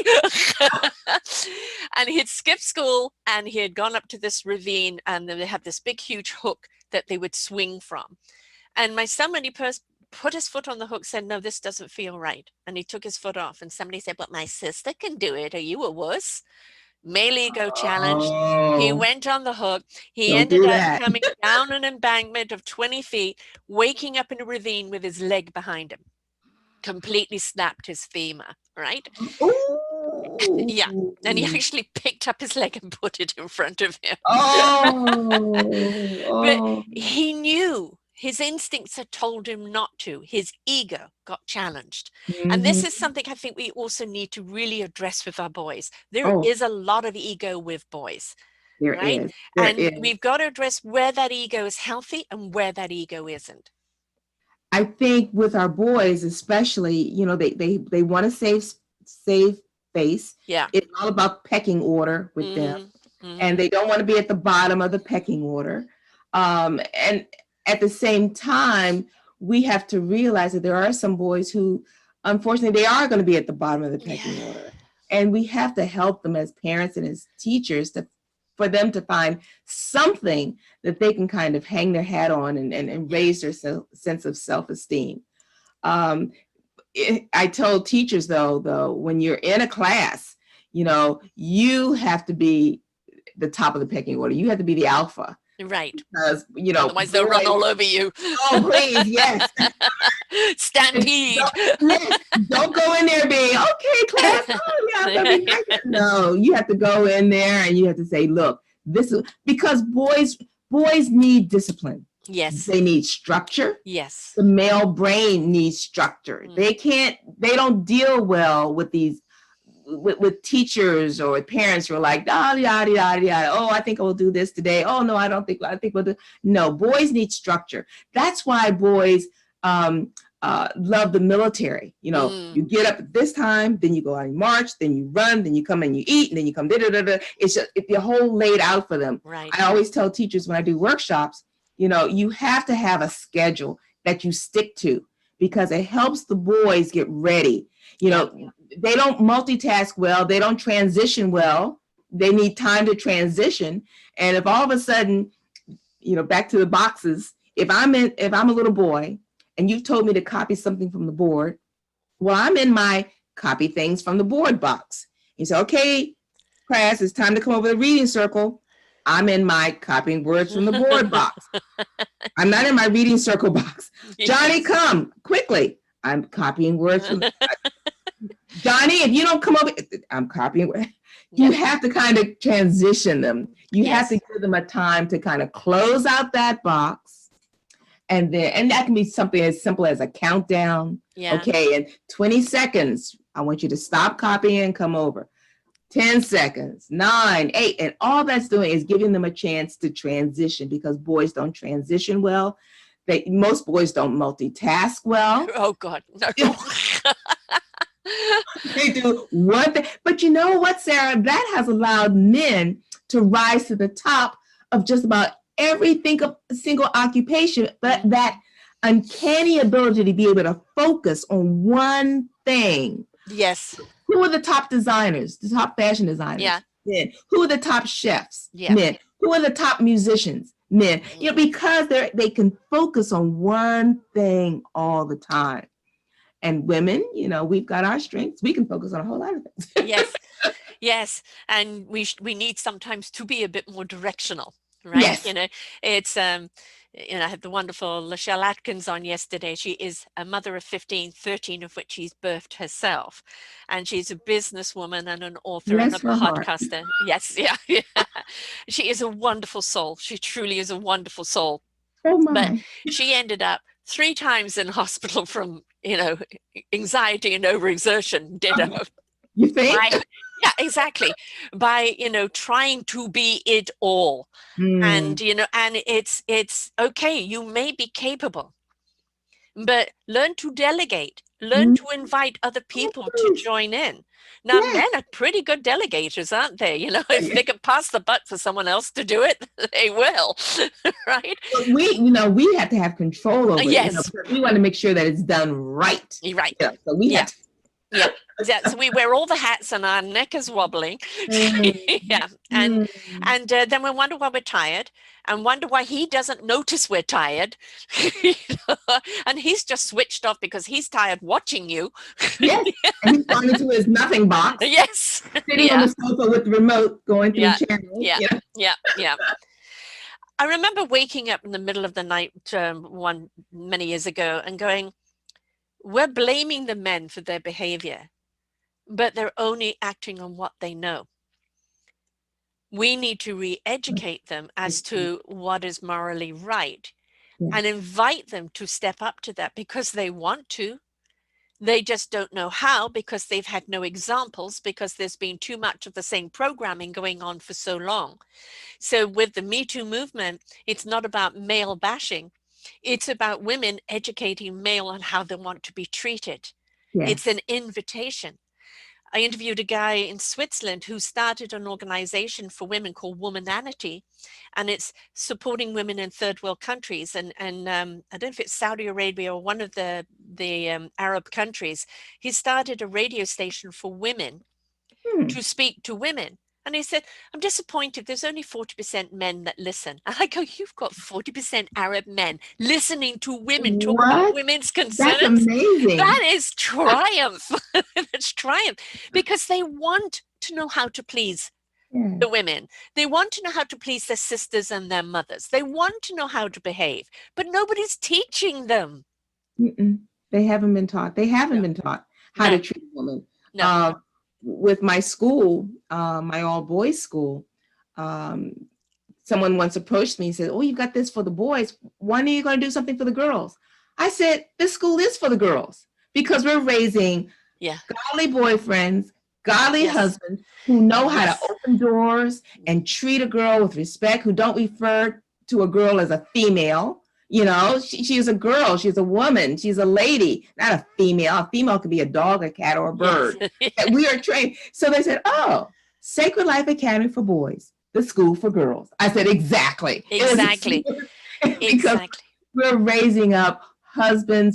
And he'd skipped school and he had gone up to this ravine and they had this big, huge hook that they would swing from. And my son, when he put his foot on the hook, said, no, this doesn't feel right. And he took his foot off and somebody said, but my sister can do it. Are you a wuss? Male ego challenged. He went on the hook. He ended up coming down an embankment of 20 feet, waking up in a ravine with his leg behind him. Completely snapped his femur, right? Yeah. And he actually picked up his leg and put it in front of him. But he knew. His instincts had told him not to. His ego got challenged. And this is something I think we also need to really address with our boys. There is a lot of ego with boys. There right? is. We've got to address where that ego is healthy and where that ego isn't. I think with our boys, especially, they want to save face. Yeah. It's all about pecking order with them. And they don't want to be at the bottom of the pecking order. And at the same time, we have to realize that there are some boys who, unfortunately, they are going to be at the bottom of the pecking order. And we have to help them as parents and as teachers for them to find something that they can kind of hang their hat on and raise their sense of self-esteem. I told teachers, though, when you're in a class, you have to be the top of the pecking order. You have to be the alpha. Right. Because, otherwise they'll run all over you. Oh, please, yes. Stampede. Don't go in there being, okay, class. Oh, yeah, I'm gonna be nice. No, you have to go in there and you have to say, look, this is because boys need discipline. Yes. They need structure. Yes. The male brain needs structure. They don't deal well with these with teachers or with parents who are like, yada, yada, yada. Oh, I think I will do this today. Oh, no, I think we'll do. No, boys need structure. That's why boys love the military. You get up at this time, then you go out and march, then you run, then you come and you eat, and then you come, It's just, the whole laid out for them. Right. I always tell teachers when I do workshops, you have to have a schedule that you stick to because it helps the boys get ready. They don't multitask well. They don't transition well. They need time to transition. And if all of a sudden, back to the boxes, if I'm a little boy and you've told me to copy something from the board, well, I'm in my copy things from the board box. You say, okay, class, it's time to come over the reading circle. I'm in my copying words from the board box. I'm not in my reading circle box. Johnny, come quickly. I'm copying words from Johnny, if you don't come over, I'm copying. You have to kind of transition them. You have to give them a time to kind of close out that box. And that can be something as simple as a countdown. Yeah. Okay, in 20 seconds, I want you to stop copying and come over. 10 seconds, 9, 8, and all that's doing is giving them a chance to transition because boys don't transition well. Most boys don't multitask well. Oh, God. No. They do one thing. But you know what, Sarah? That has allowed men to rise to the top of just about every single occupation, but that uncanny ability to be able to focus on one thing. Yes. Who are the top designers, the top fashion designers? Yeah. Men. Who are the top chefs? Yeah. Men. Who are the top musicians? Men. Because they can focus on one thing all the time. And women, we've got our strengths. We can focus on a whole lot of things. Yes. And we need sometimes to be a bit more directional. right? Yes. It's I had the wonderful Lachelle Atkins on yesterday. She is a mother of 15, 13 of which she's birthed herself. And she's a businesswoman and an author and a Bless her heart. podcaster. Yes, yeah, yeah. She is a wonderful soul. She truly is a wonderful soul. Oh But my. she ended up 3 times in hospital from, anxiety and overexertion, ditto. You think? By, yeah, exactly. By, trying to be it all. And, Mm. and it's okay. You may be capable, but learn to delegate, learn Mm. to invite other people to join in. Now, Yes. men are pretty good delegators, aren't they? If they can pass the buck for someone else to do it, they will, right? But we have to have control over it, Yes, because we want to make sure that it's done right. you're right. Yeah. So we Yeah. have to. Yeah. So we wear all the hats and our neck is wobbling. Mm. Yeah. Mm. And then we wonder why we're tired and wonder why he doesn't notice we're tired. And he's just switched off because he's tired watching you. Yes. And he's gone into his nothing box, Yes. sitting on Yeah. the sofa with the remote going through Yeah. channels. Yeah. Yeah. Yeah. Yeah. I remember waking up in the middle of the night many years ago and going, we're blaming the men for their behavior, but they're only acting on what they know. We need to re-educate them as to what is morally right and invite them to step up to that because they want to. They just don't know how because they've had no examples, because there's been too much of the same programming going on for so long. So with the Me Too movement, it's not about male bashing. It's about women educating male on how they want to be treated. It's Yes. an invitation. I interviewed a guy in Switzerland who started an organization for women called Womananity, and it's supporting women in third world countries. And I don't know if it's Saudi Arabia or one of the Arab countries. He started a radio station for women to speak to women. And he said, I'm disappointed. There's only 40% men that listen. And I go, you've got 40% Arab men listening to women talk about What? women's That's concerns. amazing. That is triumph. That's triumph because they want to know how to please the women. They want to know how to please their sisters and their mothers. They want to know how to behave, but nobody's teaching them. Mm-mm. They haven't been taught. They haven't No. been taught how No. to treat a woman. No. With my school, my all boys school, someone once approached me and said, "Oh, you've got this for the boys. When are you going to do something for the girls?" I said, "This school is for the girls because we're raising godly boyfriends, godly husbands who know how to open doors and treat a girl with respect, who don't refer to a girl as a female. She's a girl, she's a woman, she's a lady, not a female. A female could be a dog, a cat, or a bird." That we are trained. So they said, "Oh, Sacred Life Academy for boys, the school for girls." I said, exactly. Exactly. Because we're raising up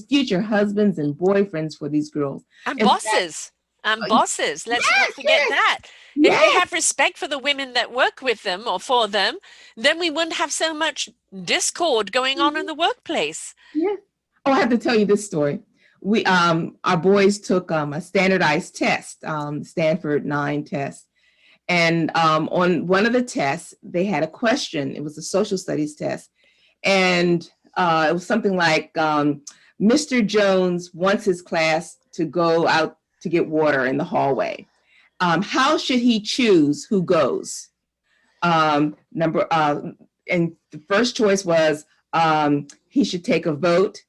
future husbands and boyfriends for these girls. And bosses. Let's not forget that. If they have respect for the women that work with them or for them, then we wouldn't have so much discord going on in the workplace. Yeah. Oh, I have to tell you this story. We our boys took a standardized test, Stanford 9 test. And on one of the tests, they had a question. It was a social studies test. And it was something like, Mr. Jones wants his class to go out to get water in the hallway. How should he choose who goes? And the first choice was he should take a vote.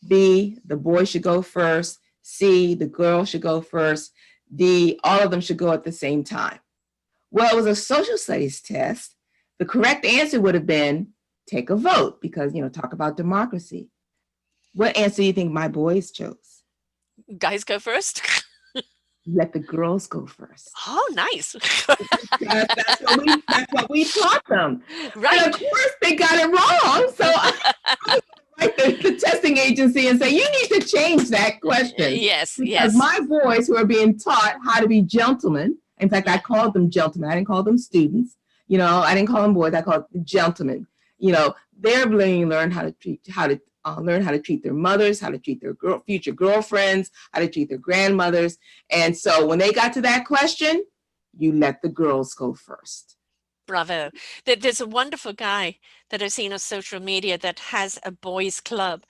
B, the boy should go first. C, the girl should go first. D, all of them should go at the same time. Well, it was a social studies test. The correct answer would have been take a vote because, talk about democracy. What answer do you think my boys chose? Guys go first. Let the girls go first. Oh, nice. That's what we taught them. Right. And of course, they got it wrong. So I write the testing agency and say, you need to change that question. Yes, because my boys who are being taught how to be gentlemen, in fact, I called them gentlemen. I didn't call them students. I didn't call them boys. I called them gentlemen. They're learn how to treat their mothers, how to treat their future girlfriends, how to treat their grandmothers. And so when they got to that question, you let the girls go first. Bravo. There's a wonderful guy that I've seen on social media that has a boys' club,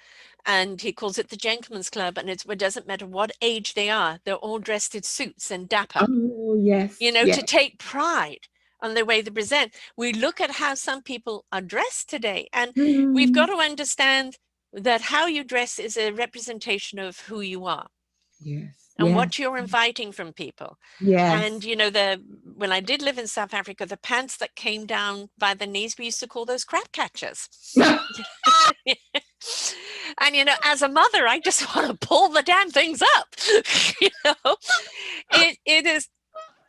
and he calls it the Gentleman's Club. And it doesn't matter what age they are, they're all dressed in suits and dapper, Oh, yes, you know, yes. to take pride on the way they present. We look at how some people are dressed today, and we've got to understand that how you dress is a representation of who you are Yes, and yes, what you're inviting from people. And yes. you know, when I did live in South Africa, the pants that came down by the knees, we used to call those crab catchers. And you know, as a mother, I just want to pull the damn things up. You know, it is.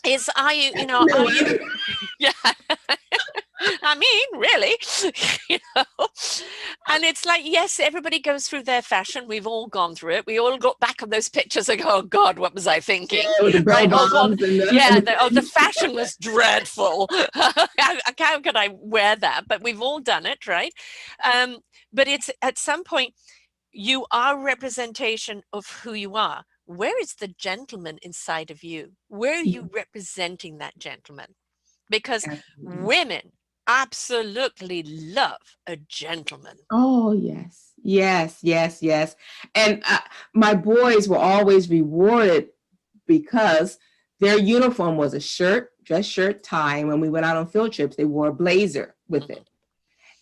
Is are No, you yeah. I mean, really, you know, and it's like, yes, everybody goes through their fashion. We've all gone through it. We all look back on those pictures and go, oh God, what was I thinking? with the bell Right? Oh God, bottoms and yeah, the the fashion was dreadful. How could I wear that? But we've all done it, right? Um, but it's at some point, you are a representation of who you are. Where is the gentleman inside of you? Where are you representing that gentleman? Because Absolutely. women absolutely love a gentleman. Oh, yes, yes, yes, yes. And my boys were always rewarded because their uniform was a shirt, dress shirt, tie. And when we went out on field trips, they wore a blazer with it.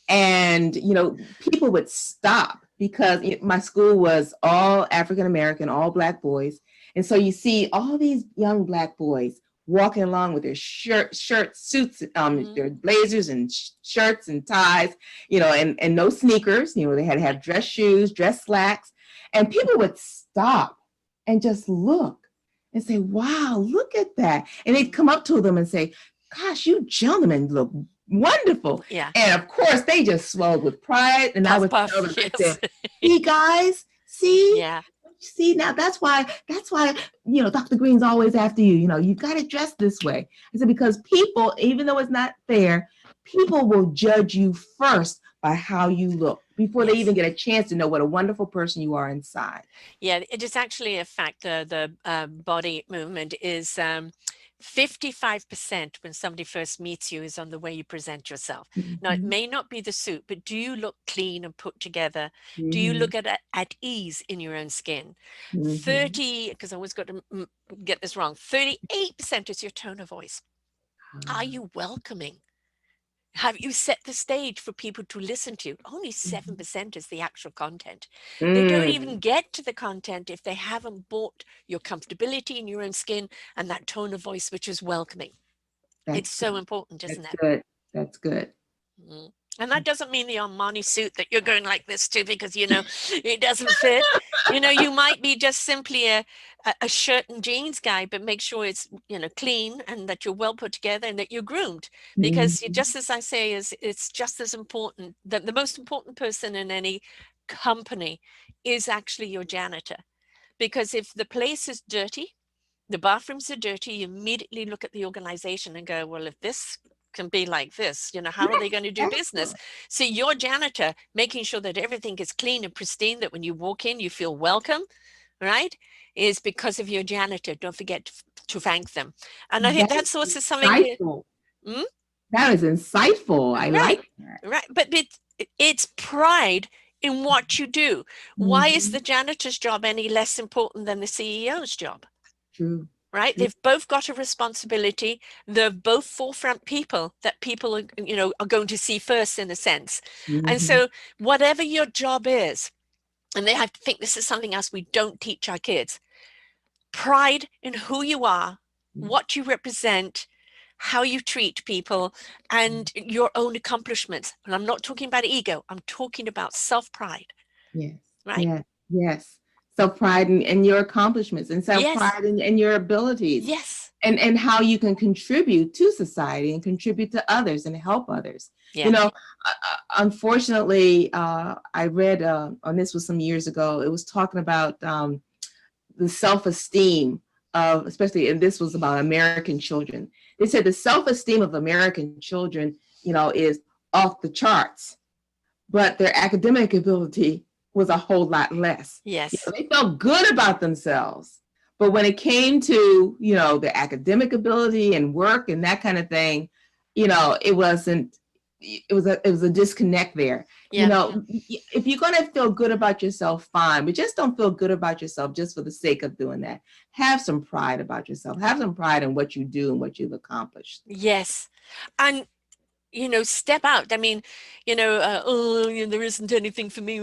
And, you know, people would stop because my school was all African American, all Black boys. And so you see all these young Black boys walking along with their shirts, suits, their blazers and shirts and ties, you know, and no sneakers. You know, they had to have dress shoes, dress slacks. And people would stop and just look and say, wow, look at that. And they'd come up to them and say, gosh, you gentlemen look wonderful. Yeah. And of course, they just swelled with pride. And I would tell them, yes. I said, see, guys, see? Yeah. See, now that's why, you know, Dr. Greene's always after you. You know, you got to dress this way. I said, because people, even though it's not fair, people will judge you first by how you look before they even get a chance to know what a wonderful person you are inside. Yeah, it is actually a fact. The body movement is 55% when somebody first meets you is on the way you present yourself. Now, it may not be the suit, but do you look clean and put together? Do you look at ease in your own skin? 30, because I always got to get this wrong, 38% is your tone of voice. Are you welcoming? Have you set the stage for people to listen to? Only 7% is the actual content. They don't even get to the content if they haven't bought your comfortability in your own skin and that tone of voice, which is welcoming. It's so important, isn't it? Good. That's good. And that doesn't mean the Armani suit that you're going like this to because, you know, it doesn't fit. You know, you might be just simply a shirt and jeans guy, but make sure it's, you know, clean and that you're well put together and that you're groomed. Because just as I say, it's just as important that the most important person in any company is actually your janitor. Because if the place is dirty, the bathrooms are dirty, you immediately look at the organization and go, well, if this can be like this, you know, how are they going to do business? So your janitor making sure that everything is clean and pristine, that when you walk in you feel welcome, right, is because of your janitor. Don't forget to thank them. And I think that's also something that is insightful. I like that. Right, but it's pride in what you do. Why is the janitor's job any less important than the CEO's job? True. Right? They've both got a responsibility. They're both forefront people that people are, you know, are going to see first in a sense. And so whatever your job is, and they have to think this is something else we don't teach our kids, pride in who you are, what you represent, how you treat people, and your own accomplishments. And I'm not talking about ego. I'm talking about self-pride. Yes. Right? Yes. Self-pride in your accomplishments and self-pride in your abilities. Yes. And how you can contribute to society and contribute to others and help others. Yeah. You know, unfortunately, I read on this was some years ago, it was talking about the self-esteem of, especially, and this was about American children. They said the self-esteem of American children, you know, is off the charts, but their academic ability was a whole lot less. Yes. You know, they felt good about themselves. But when it came to, you know, the academic ability and work and that kind of thing, it wasn't, it was a disconnect there. Yeah. If you're going to feel good about yourself, fine, but just don't feel good about yourself just for the sake of doing that. Have some pride about yourself. Have some pride in what you do and what you've accomplished. Yes. And step out. I mean, there isn't anything for me.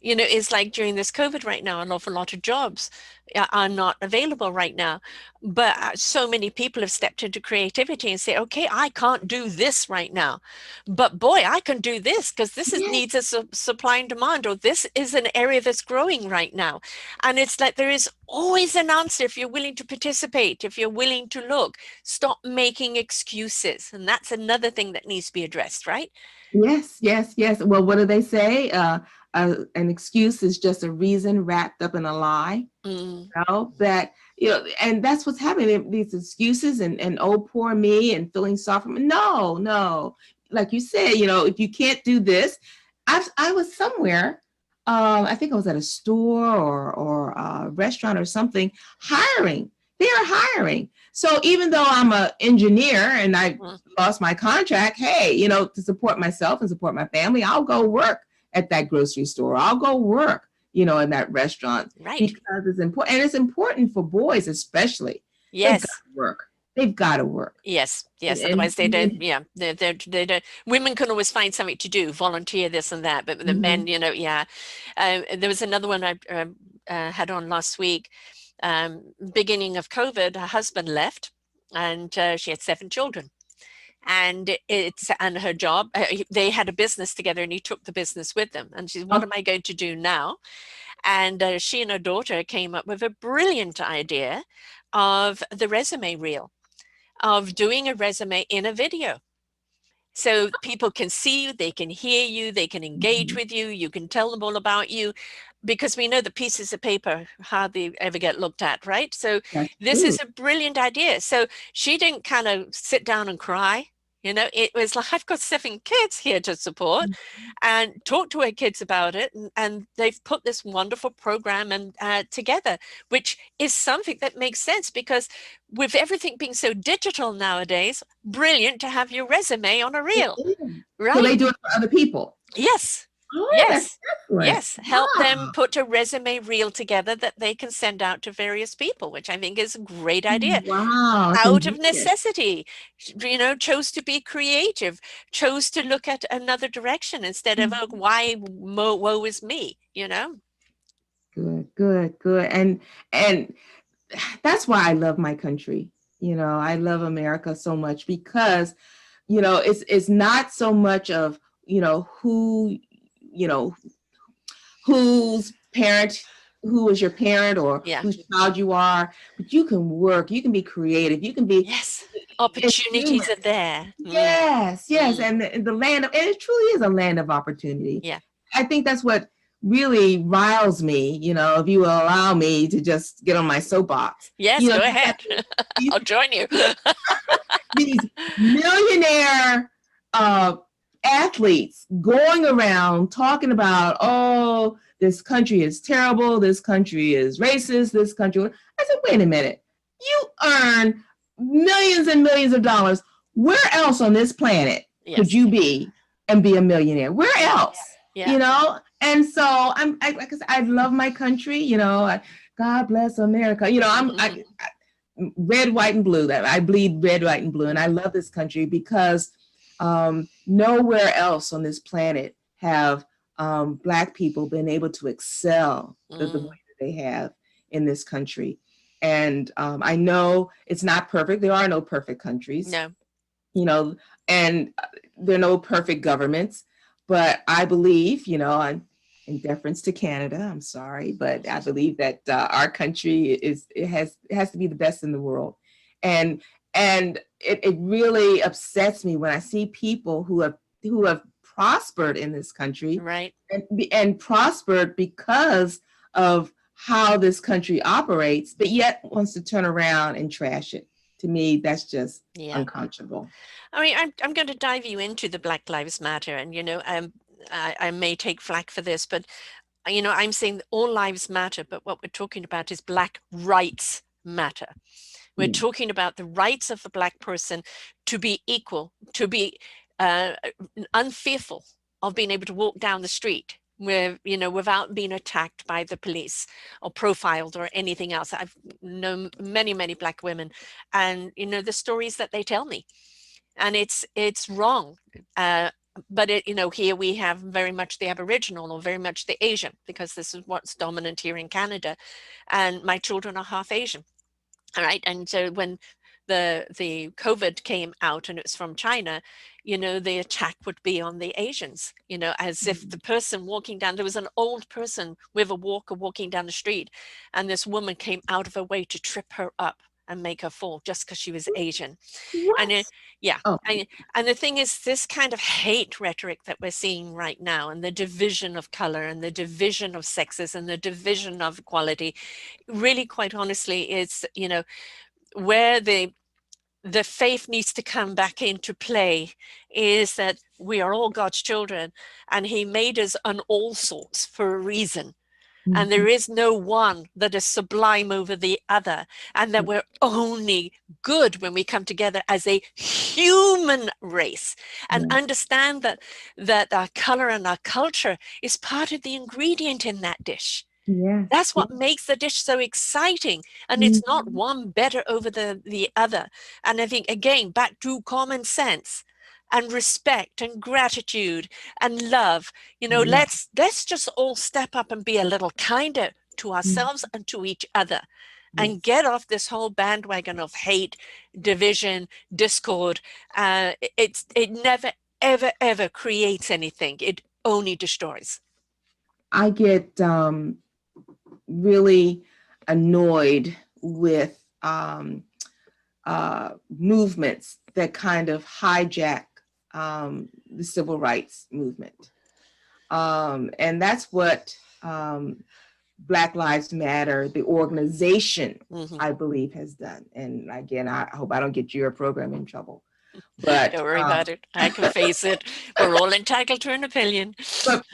It's like during this COVID right now, an awful lot of jobs are not available right now. But so many people have stepped into creativity and say, okay, I can't do this right now, but boy, I can do this because needs a supply and demand, or this is an area that's growing right now. And it's like there is always an answer if you're willing to participate, if you're willing to look. Stop making excuses. And that's another thing that needs to be addressed, right? Yes, yes, yes. Well, what do they say? An excuse is just a reason wrapped up in a lie. Mm. That, and that's what's happening. These excuses and oh, poor me, and feeling sorry for me. No, no. Like you said, if you can't do this, I was somewhere. I think I was at a store or a restaurant or something, hiring. They are hiring. So even though I'm an engineer and I lost my contract, hey, to support myself and support my family, I'll go work at that grocery store. I'll go work, in that restaurant. Right. Because it's important. And it's important for boys, especially. Yes. They've got to work. They've got to work. Yes, yes. Otherwise, they don't. Yeah, they don't. Women can always find something to do, volunteer this and that. But the men, yeah. There was another one I had on last week. Beginning of COVID, her husband left, and she had 7 children. And her job. They had a business together, and he took the business with them. And she said, "What am I going to do now?" And she and her daughter came up with a brilliant idea of the resume reel, of doing a resume in a video. So people can see you, they can hear you, they can engage with you, you can tell them all about you, because we know the pieces of paper hardly ever get looked at, right? So this is a brilliant idea. So she didn't kind of sit down and cry. It was like, I've got 7 kids here to support, and talk to her kids about it. And they've put this wonderful program together, which is something that makes sense, because with everything being so digital nowadays, brilliant to have your resume on a reel, right? So they do it for other people. Yes. Oh, yes. Yes. Help them put a resume reel together that they can send out to various people, which I think is a great idea. Wow. Out of necessity, chose to be creative, chose to look at another direction instead of, oh, why woe is me, Good. And that's why I love my country. I love America so much because, it's not so much of, who, whose parent, who is your parent, or whose child you are, but you can work, you can be creative, you can be. Yes, opportunities are there. Yes. And the land of, and it truly is a land of opportunity. Yeah. I think that's what really riles me, if you will allow me to just get on my soapbox. Yes, go ahead. I'll join you. These millionaire athletes going around talking about, oh, this country is terrible, this country is racist, this country. I said, wait a minute, you earn millions and millions of dollars. Where else on this planet could you be and be a millionaire? Where else? And so I love my country, God bless America. I'm red, white, and blue. That I bleed red, white, and blue. And I love this country because nowhere else on this planet have Black people been able to excel the way that they have in this country. And I know it's not perfect. There are no perfect countries. No. And there are no perfect governments. But I believe, in deference to Canada, I'm sorry, but I believe that our country has to be the best in the world. And it really upsets me when I see people who have prospered in this country, right, and prospered because of how this country operates, but yet wants to turn around and trash it. To me, that's just unconscionable. I mean, I'm going to dive you into the Black Lives Matter, and I may take flack for this, but I'm saying all lives matter, but what we're talking about is Black rights matter. We're talking about the rights of the Black person to be equal, to be unfearful of being able to walk down the street without being attacked by the police or profiled or anything else. I've known many, many Black women, and the stories that they tell me, and it's wrong. But here we have very much the Aboriginal or very much the Asian, because this is what's dominant here in Canada, and my children are half Asian. All right, and so when the COVID came out and it's from China, the attack would be on the Asians, as if the person walking down, there was an old person with a walker walking down the street, and this woman came out of her way to trip her up and make her fall just because she was Asian. What? And yeah. Oh. And the thing is, this kind of hate rhetoric that we're seeing right now, and the division of color and the division of sexes and the division of equality, really, quite honestly, is, where the faith needs to come back into play, is that we are all God's children, and he made us on all sorts for a reason. And there is no one that is sublime over the other, and that we're only good when we come together as a human race and understand that our color and our culture is part of the ingredient in that dish. Yes. That's what makes the dish so exciting. And it's not one better over the other. And I think, again, back to common sense and respect and gratitude and love, let's just all step up and be a little kinder to ourselves and to each other, and get off this whole bandwagon of hate, division, discord. It never, ever, ever creates anything. It only destroys. I get really annoyed with movements that kind of hijack the civil rights movement. And that's what Black Lives Matter, the organization, I believe, has done. And again, I hope I don't get your program in trouble. But don't worry about it. I can face it. We're all entitled to an opinion. But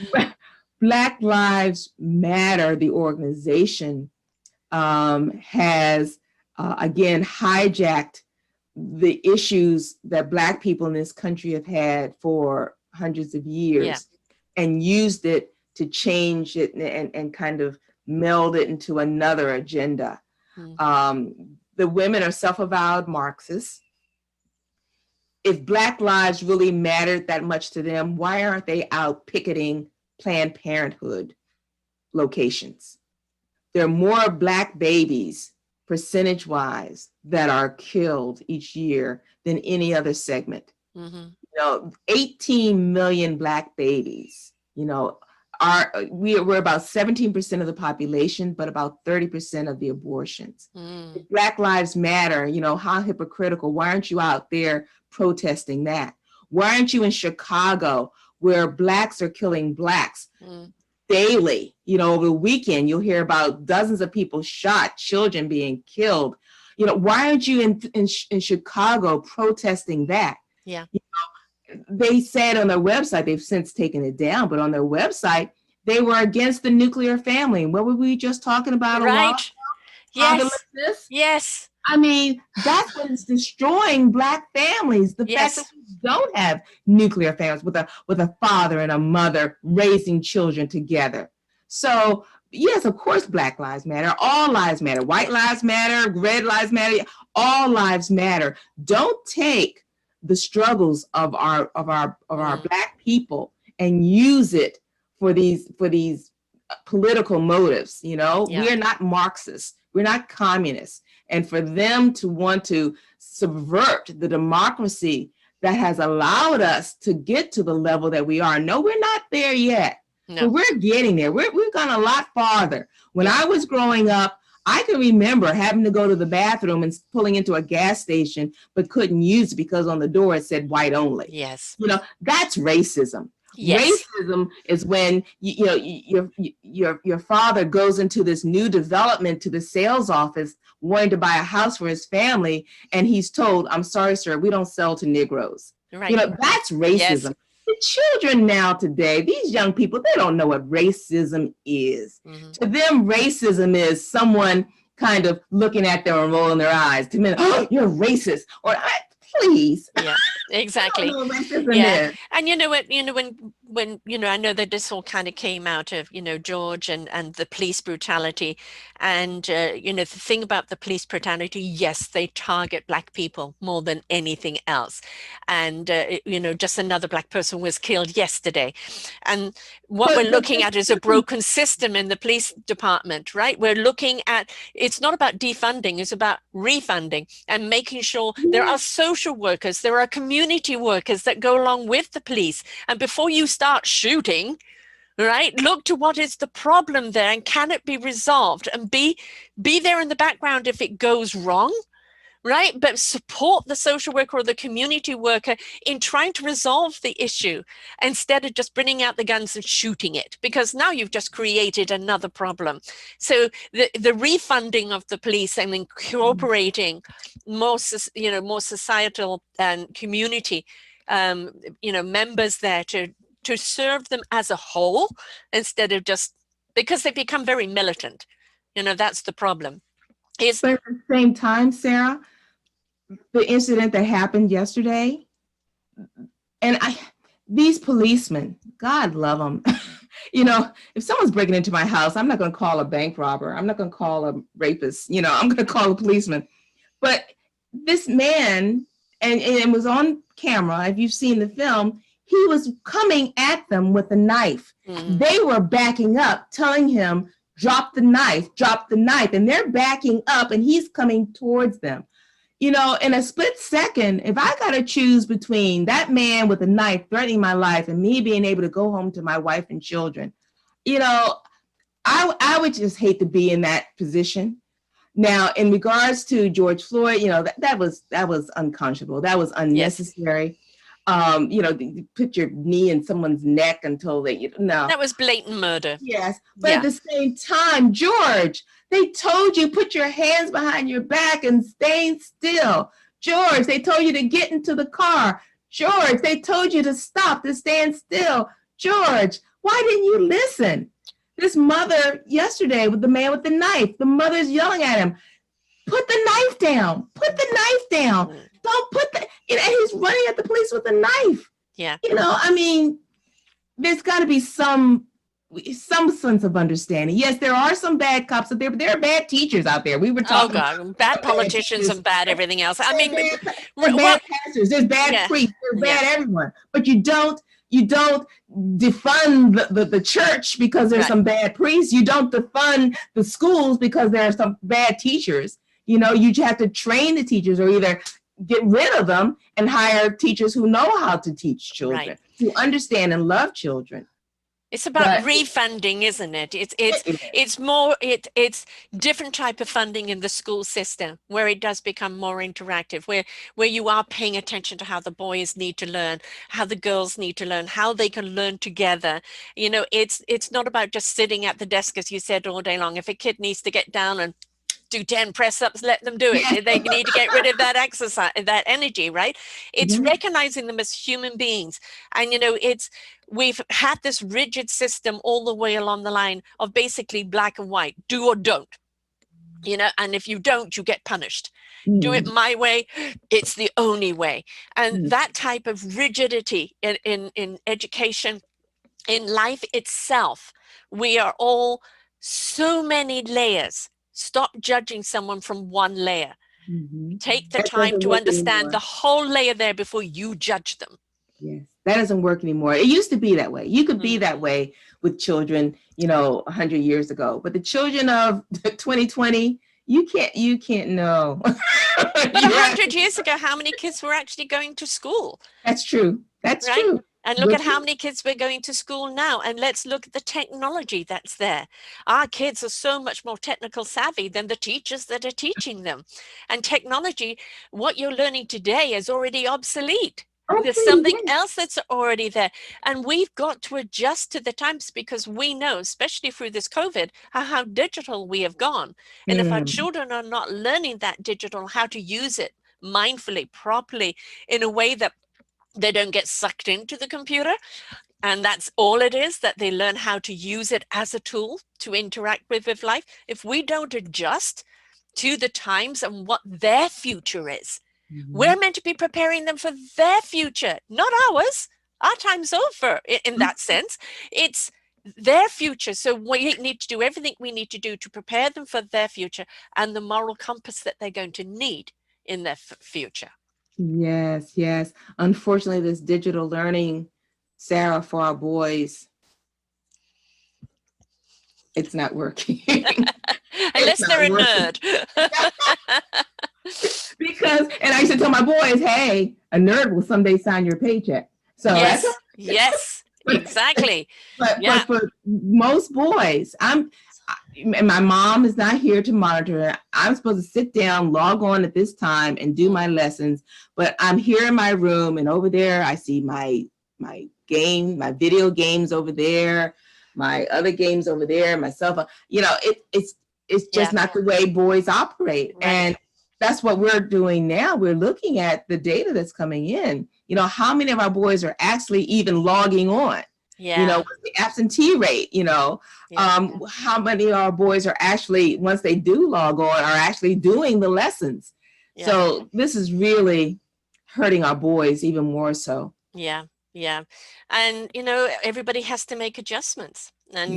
Black Lives Matter, the organization, has again hijacked the issues that Black people in this country have had for hundreds of years, and used it to change it and kind of meld it into another agenda. The women are self-avowed Marxists. If Black lives really mattered that much to them, why aren't they out picketing Planned Parenthood locations? There are more Black babies, percentage-wise, that are killed each year than any other segment. 18 million Black babies, we're about 17% of the population, but about 30% of the abortions. If Black Lives Matter, how hypocritical. Why aren't you out there protesting that? Why aren't you in Chicago, where Blacks are killing Blacks daily? Over the weekend, you'll hear about dozens of people shot, children being killed. Why aren't you in Chicago protesting that? Yeah. They said on their website, they've since taken it down, but on their website, they were against the nuclear family. What were we just talking about? Right. Yes. Yes. I mean, that's what is destroying Black families. The fact that we don't have nuclear families with a father and a mother raising children together. So yes, of course, Black lives matter. All lives matter. White lives matter. Red lives matter. All lives matter. Don't take the struggles of our Black people and use it for these political motives. We are not Marxists. We're not communists. And for them to want to subvert the democracy that has allowed us to get to the level that we are. No, we're not there yet. No. But we're getting there. We've gone a lot farther. When I was growing up, I can remember having to go to the bathroom and pulling into a gas station, but couldn't use it because on the door it said white only. Yes. That's racism. Yes. Racism is when your father goes into this new development to the sales office wanting to buy a house for his family, and he's told, "I'm sorry, sir, we don't sell to Negroes." Right. That's racism. Yes. The children now today, these young people, they don't know what racism is. To them, racism is someone kind of looking at them and rolling their eyes. To me, oh, you're racist. Or please. Yeah, exactly. I don't know what racism Yeah. is. And you know what, when, I know that this all kind of came out of, George and the police brutality. And, the thing about the police brutality, yes, they target Black people more than anything else. And, just another Black person was killed yesterday. And what we're looking at is a broken system in the police department, right? We're looking at, it's not about defunding, it's about refunding and making sure there are social workers, there are community workers that go along with the police. And before you start shooting, right, look to what is the problem there and can it be resolved, and be there in the background if it goes wrong, right? But support the social worker or the community worker in trying to resolve the issue instead of just bringing out the guns and shooting it, because now you've just created another problem. So the refunding of the police and incorporating more societal and community members there to serve them as a whole, instead of just because they become very militant. That's the problem. But at the same time, Sarah, the incident that happened yesterday, and these policemen, God love them. If someone's breaking into my house, I'm not going to call a bank robber. I'm not going to call a rapist. I'm going to call a policeman. But this man, and it was on camera, if you've seen the film, he was coming at them with a knife. Mm-hmm. They were backing up, telling him, drop the knife, and they're backing up, and he's coming towards them. In a split second, if I got to choose between that man with a knife threatening my life and me being able to go home to my wife and children, I would just hate to be in that position. Now, in regards to George Floyd, that was unconscionable. That was unnecessary. Yes. Put your knee in someone's neck until they, no. That was blatant murder. Yes. But at the same time, George, they told you put your hands behind your back and stay still. George, they told you to get into the car. George, they told you to stop, to stand still. George, why didn't you listen? This mother yesterday with the man with the knife, the mother's yelling at him, put the knife down, put the knife down. Don't put and he's running at the police with a knife. Yeah. There's got to be some sense of understanding. Yes, there are some bad cops out there, but there are bad teachers out there. We were talking about bad politicians and bad everything else. I mean, there's bad pastors, there's bad priests, there's bad everyone. But you don't defund the church because there's some bad priests. You don't defund the schools because there are some bad teachers. You have to train the teachers, or either get rid of them and hire teachers who know how to teach children, who understand and love children. It's about refunding, isn't it? It's different type of funding in the school system, where it does become more interactive, where you are paying attention to how the boys need to learn, how the girls need to learn, how they can learn together. It's not about just sitting at the desk, as you said, all day long. If a kid needs to get down and do 10 press-ups, let them do it. Yeah. They need to get rid of that exercise, that energy, right? It's recognizing them as human beings. And, we've had this rigid system all the way along the line of basically black and white, do or don't, and if you don't, you get punished. Do it my way, it's the only way. And that type of rigidity in education, in life itself, we are all so many layers. Stop judging someone from one layer. Take the time to understand the whole layer there before you judge them. Yes, that doesn't work anymore. It used to be that way. You could be that way with children, 100 years ago. But the children of 2020, you can't know. But 100 years ago, how many kids were actually going to school? That's true. That's true. And look at how many kids we're going to school now. And let's look at the technology that's there. Our kids are so much more technical savvy than the teachers that are teaching them. And technology, what you're learning today is already obsolete. There's something else that's already there. And we've got to adjust to the times, because we know, especially through this COVID, how digital we have gone. And if our children are not learning that digital, how to use it mindfully, properly, in a way that they don't get sucked into the computer, and that's all it is, that they learn how to use it as a tool to interact with life. If we don't adjust, to the times and what their future is. Mhm. We're meant to be preparing them for their future, not ours. Our time's over in that sense. It's their future. So we need to do everything we need to do to prepare them for their future and the moral compass that they're going to need in their future. Yes, yes. Unfortunately, this digital learning, Sarah, for our boys, it's not working. It's Unless they're not a working. nerd. Because, and I used to tell my boys, hey, a nerd will someday sign your paycheck. So that's, yes, exactly. Yeah, but for most boys, and my mom is not here to monitor it. I'm supposed to sit down, log on at this time and do my lessons, but I'm here in my room, and over there I see my video games over there, my other games over there, my cell phone. It's just not the way boys operate. right. And that's what we're doing now. We're looking at the data that's coming in. How many of our boys are actually even logging on? Yeah. What's the absentee rate? How many of our boys are actually, once they do log on, are actually doing the lessons? Yeah. So this is really hurting our boys even more so. Yeah. And, everybody has to make adjustments. And,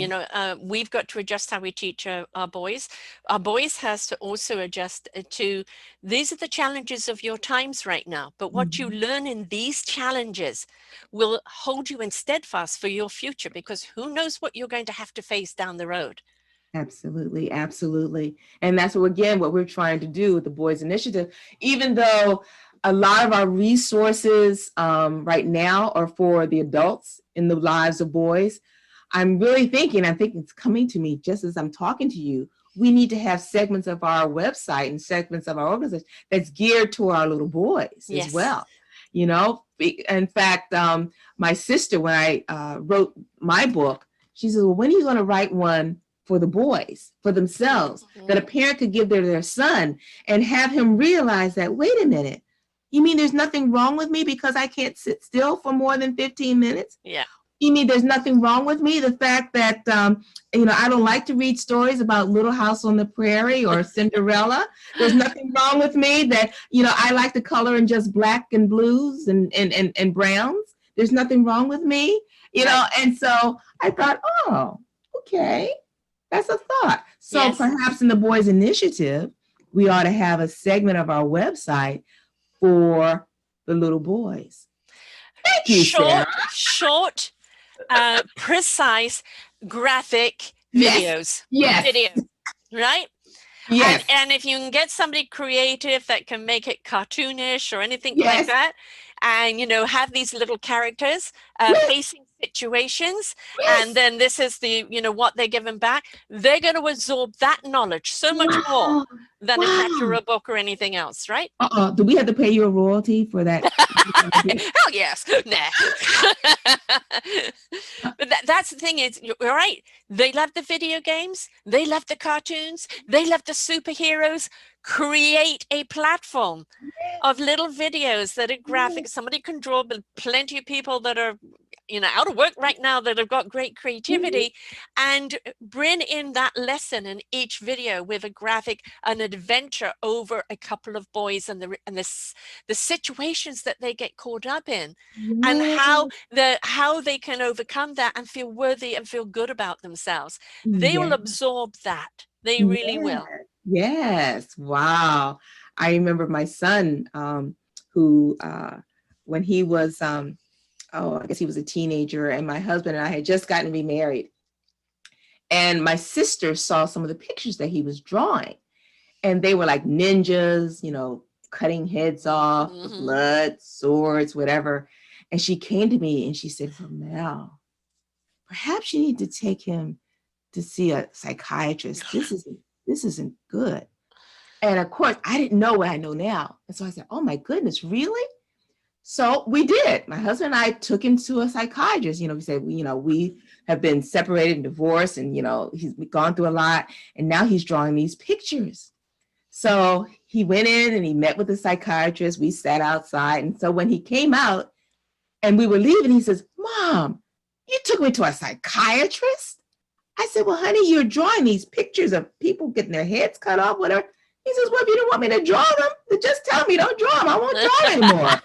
we've got to adjust how we teach our boys. Our boys has to also adjust to, these are the challenges of your times right now. But what you learn in these challenges will hold you in steadfast for your future, because who knows what you're going to have to face down the road. Absolutely, absolutely. And that's what we're trying to do with the Boys Initiative, even though a lot of our resources right now are for the adults in the lives of boys. I'm thinking it's coming to me just as I'm talking to you. We need to have segments of our website and segments of our organization that's geared to our little boys as well. In fact, my sister, when I wrote my book, she said, well, when are you going to write one for the boys, for themselves, that a parent could give their son and have him realize that, wait a minute, you mean there's nothing wrong with me because I can't sit still for more than 15 minutes? Yeah. You mean there's nothing wrong with me? The fact that, I don't like to read stories about Little House on the Prairie or Cinderella. There's nothing wrong with me that, I like to color in just black and blues and browns. There's nothing wrong with me, and so I thought, oh, okay, that's a thought. So perhaps in the Boys Initiative, we ought to have a segment of our website for the little boys. Thank you, Sarah. Short, precise, graphic videos. Yes. Videos, right? Yes. And if you can get somebody creative that can make it cartoonish or anything like that, and, have these little characters facing situations, and then this is the, what they're given back, they're going to absorb that knowledge so much more than a chapter or a book or anything else, right? Do we have to pay you a royalty for that? Hell yes. Nah. But that's the thing is, you're right. They love the video games. They love the cartoons. They love the superheroes. Create a platform of little videos that are graphic. Somebody can draw, but plenty of people that are, out of work right now that have got great creativity, and bring in that lesson in each video with a graphic, an adventure over a couple of boys and the situations that they get caught up in, and how they can overcome that and feel worthy and feel good about themselves. They will absorb that. They really will. Yes. Wow. I remember my son, who, when he was, I guess he was a teenager, and my husband and I had just gotten remarried. And my sister saw some of the pictures that he was drawing, and they were like ninjas, cutting heads off, blood, swords, whatever. And she came to me and she said, Vermelle, perhaps you need to take him to see a psychiatrist. This isn't good. And of course, I didn't know what I know now. And so I said, oh my goodness, really? So we did. My husband and I took him to a psychiatrist. We said, we have been separated and divorced, and, he's gone through a lot. And now he's drawing these pictures. So he went in and he met with the psychiatrist. We sat outside. And so when he came out and we were leaving, he says, Mom, you took me to a psychiatrist? I said, well, honey, you're drawing these pictures of people getting their heads cut off, whatever. He says, well, if you don't want me to draw them, then just tell me don't draw them. I won't draw them anymore.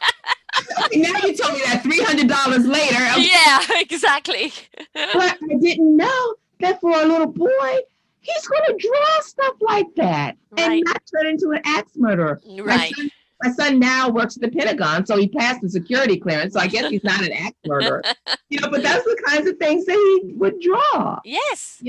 Okay, now you told me that $300 later. Okay. Yeah, exactly. But I didn't know that for a little boy, he's going to draw stuff like that and Right. not turn into an axe murderer. Right. My son now works at the Pentagon, so he passed the security clearance. So I guess he's not an axe murderer, but that's the kinds of things that he would draw. Yes. And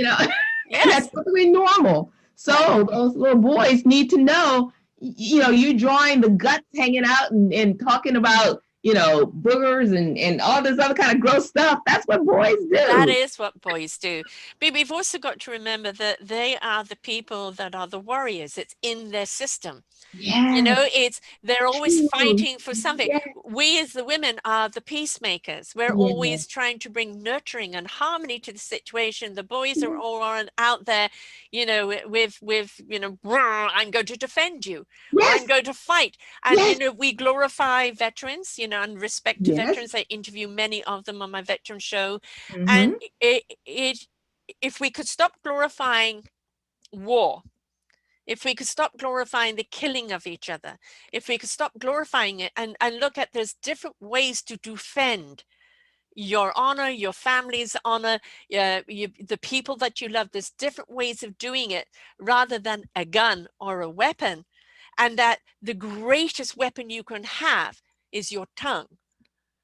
Yes. that's perfectly normal. So those little boys need to know, you drawing the guts hanging out and talking about, boogers and all this other kind of gross stuff. That's what boys do. That is what boys do. But we've also got to remember that they are the people that are the warriors. It's in their system. Yes. They're always True. fighting for something. Yes. We as the women are the peacemakers. We're Yes. always trying to bring nurturing and harmony to the situation. The boys are all out there, with I'm going to defend you. Yes. Or I'm going to fight. And Yes. we glorify veterans, and respect to Yes. veterans. I interview many of them on my veteran show. Mm-hmm. And if we could stop glorifying war, if we could stop glorifying the killing of each other, if we could stop glorifying it and look at there's different ways to defend your honor, your family's honor, the people that you love, there's different ways of doing it rather than a gun or a weapon. And that the greatest weapon you can have is your tongue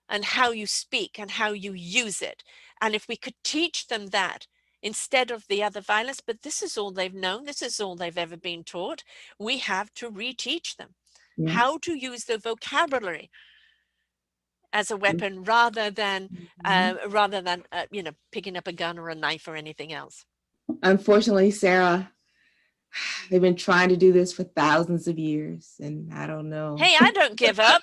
and how you speak and how you use it. And if we could teach them that instead of the other violence, but this is all they've known, this is all they've ever been taught, we have to reteach them how to use the vocabulary as a weapon rather than picking up a gun or a knife or anything else. Unfortunately, Sarah, they've been trying to do this for thousands of years, and I don't know. Hey, I don't give up.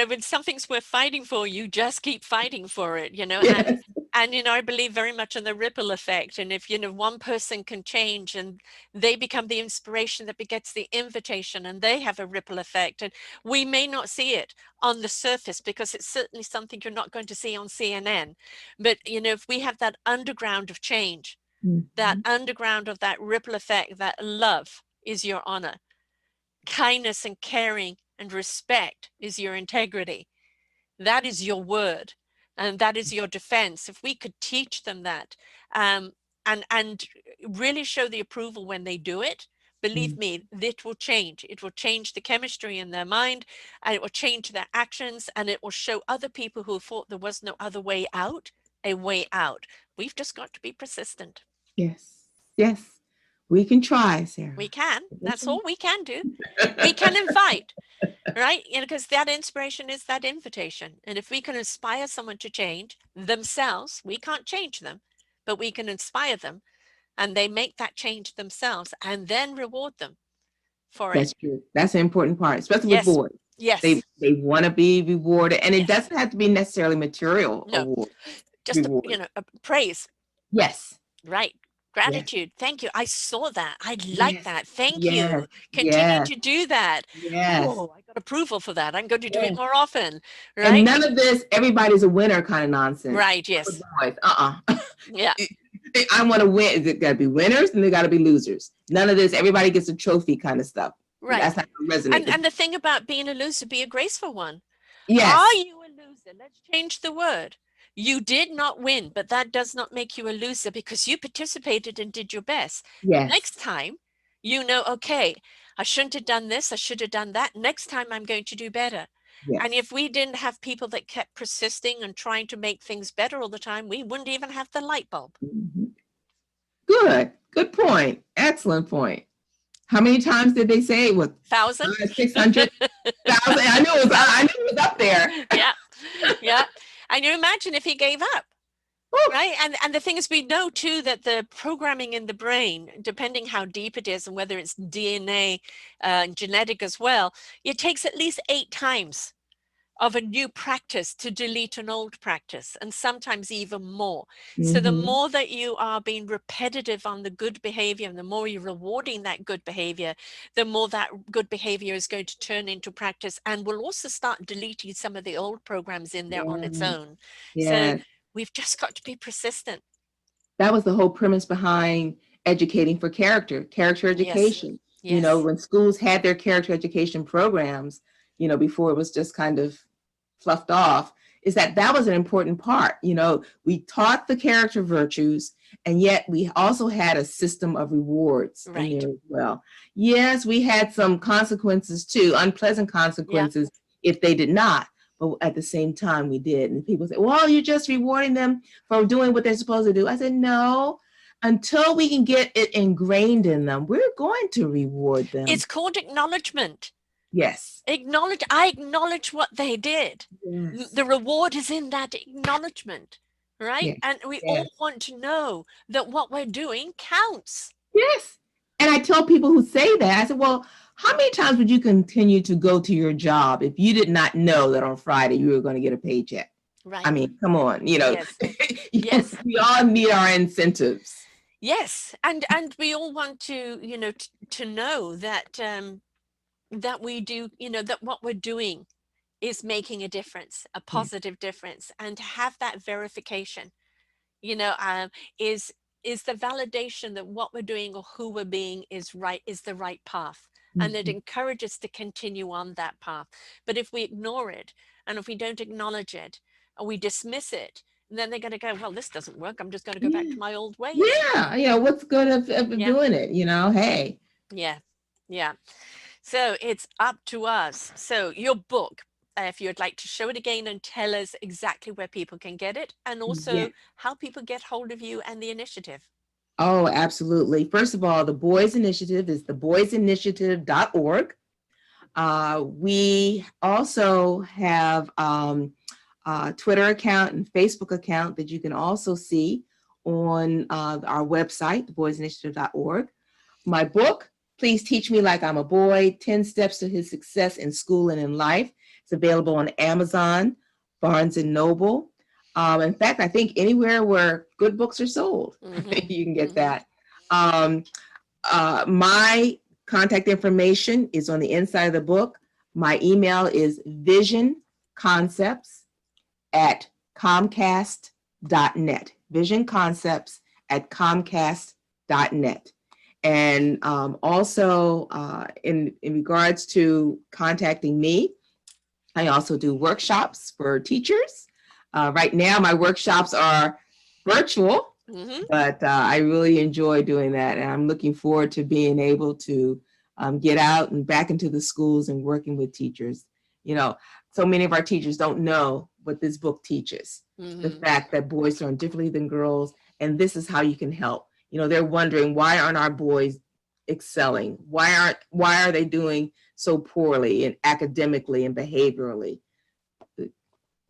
When something's worth fighting for, you just keep fighting for it, Yes. and I believe very much in the ripple effect. And if, one person can change and they become the inspiration that begets the invitation, and they have a ripple effect, and we may not see it on the surface because it's certainly something you're not going to see on CNN. But, if we have that underground of change, that underground of that ripple effect, that love is your honor, kindness and caring and respect is your integrity. That is your word, and that is your defense. If we could teach them that, and really show the approval when they do it, believe me, it will change. It will change the chemistry in their mind, and it will change their actions, and it will show other people who thought there was no other way out, a way out. We've just got to be persistent. Yes. We can try, Sarah. We can. That's all we can do. We can invite, right? Because that inspiration is that invitation. And if we can inspire someone to change themselves, we can't change them, but we can inspire them, and they make that change themselves, and then reward them for it. That's true. That's an important part, especially with boys. Yes. They want to be rewarded, and it doesn't have to be necessarily material award. Just a praise. Yes. Right. Gratitude. Yes. Thank you. I saw that. I like that. Thank you. Continue to do that. Yes. Oh, I got approval for that. I'm going to do it more often. Right. And none of this, everybody's a winner kind of nonsense. Right. Yes. Yeah. I want to win. There got to be winners and there got to be losers. None of this, everybody gets a trophy kind of stuff. Right. That's not resonating. And the thing about being a loser, be a graceful one. Yes. Are you a loser? Let's change the word. You did not win, but that does not make you a loser because you participated and did your best. Yes. Next time, okay, I shouldn't have done this. I should have done that. Next time I'm going to do better. Yes. And if we didn't have people that kept persisting and trying to make things better all the time, we wouldn't even have the light bulb. Good point. Excellent point. How many times did they say it was 1,000? 600? 1,000? I knew it was up there. Yeah. And you imagine if he gave up, right? And the thing is, we know too that the programming in the brain, depending how deep it is and whether it's DNA, genetic as well, it takes at least 8 times of a new practice to delete an old practice, and sometimes even more. So the more that you are being repetitive on the good behavior and the more you're rewarding that good behavior, the more that good behavior is going to turn into practice, and will also start deleting some of the old programs in there on its own. So we've just got to be persistent. That was the whole premise behind educating for character Yes. education. Yes. When schools had their character education programs, before it was just kind of fluffed off, is that was an important part. We taught the character virtues, and yet we also had a system of rewards in Right. there as well. Yes, we had some consequences too, unpleasant Yeah. consequences if they did not. But at the same time, we did. And people say, well, you're just rewarding them for doing what they're supposed to do. I said, no, until we can get it ingrained in them, we're going to reward them. It's called acknowledgement. Yes. I acknowledge what they did. Yes. The reward is in that acknowledgement, right? Yes. And we Yes. all want to know that what we're doing counts. Yes. And I tell people who say that, I said, well, how many times would you continue to go to your job if you did not know that on Friday you were going to get a paycheck? Right. I mean, come on, Yes. Yes. we all need our incentives. Yes. And we all want to, to know that that we do, that what we're doing is making a difference, a positive difference, and to have that verification, you know, um, is the validation that what we're doing or who we're being is right, is the right path. And it Mhm. encourages to continue on that path. But if we ignore it, and if we don't acknowledge it, or we dismiss it, then they're going to go, well, this doesn't work. I'm just going to go back Yeah. to my old ways. Yeah. What's good of Yeah. doing it? Hey. Yeah. Yeah. So it's up to us. So your book, if you'd like to show it again and tell us exactly where people can get it, and Yeah. also how people get hold of you and the initiative. Oh, absolutely. First of all, the Boys Initiative is theboysinitiative.org. We also have a Twitter account and Facebook account that you can also see on our website, theboysinitiative.org. My book, Please Teach Me Like I'm a Boy, 10 Steps to His Success in School and in Life. It's available on Amazon, Barnes and Noble. In fact, I think anywhere where good books are sold, you can get that. My contact information is on the inside of the book. My email is visionconcepts@comcast.net. Visionconcepts@comcast.net. And also in regards to contacting me, I also do workshops for teachers. Right now, my workshops are virtual, but I really enjoy doing that. And I'm looking forward to being able to get out and back into the schools and working with teachers. So many of our teachers don't know what this book teaches. The fact that boys learn differently than girls, and this is how you can help. They're wondering, why aren't our boys excelling? Why are they doing so poorly and academically and behaviorally?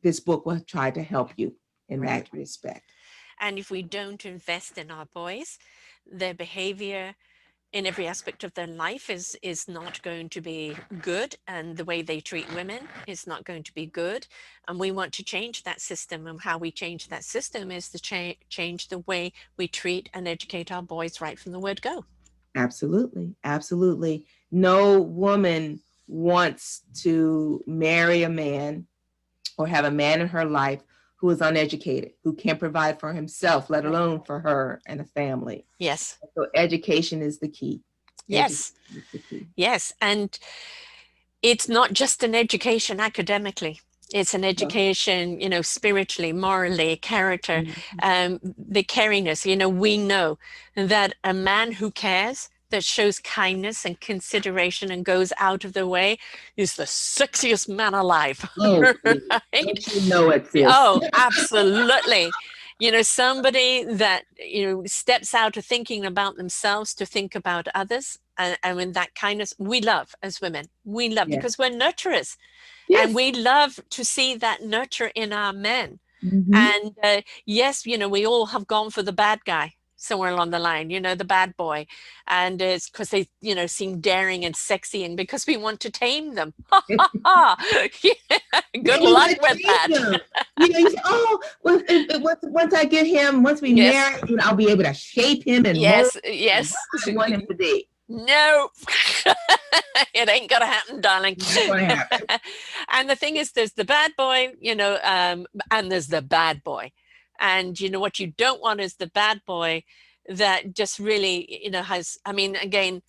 This book will try to help you in that respect. And if we don't invest in our boys, their behavior in every aspect of their life is not going to be good, and the way they treat women is not going to be good. And we want to change that system, and how we change that system is to change the way we treat and educate our boys right from the word go. Absolutely. Absolutely. No woman wants to marry a man or have a man in her life who is uneducated, who can't provide for himself, let alone for her and a family. Yes. So education is the key. Yes. Yes. And it's not just an education academically. It's an education, spiritually, morally, character, the caringness. We know that a man who cares, that shows kindness and consideration and goes out of the way, is the sexiest man alive. Oh, right? don't you know it, sis? Oh, absolutely. Somebody that, steps out of thinking about themselves to think about others. And in that kindness, we love as women. We love because we're nurturers. Yes. And we love to see that nurture in our men. Mm-hmm. And yes, we all have gone for the bad guy somewhere along the line, the bad boy. And it's because they, seem daring and sexy, and because we want to tame them. Good luck with that. You say, oh, well, once I get him, once we marry, I'll be able to shape him and mold him yes. I want him to be. No, it ain't gonna happen, darling. It's gonna happen. And the thing is, there's the bad boy, and there's the bad boy. And you know what you don't want is the bad boy that just really, you know, has, I mean, again,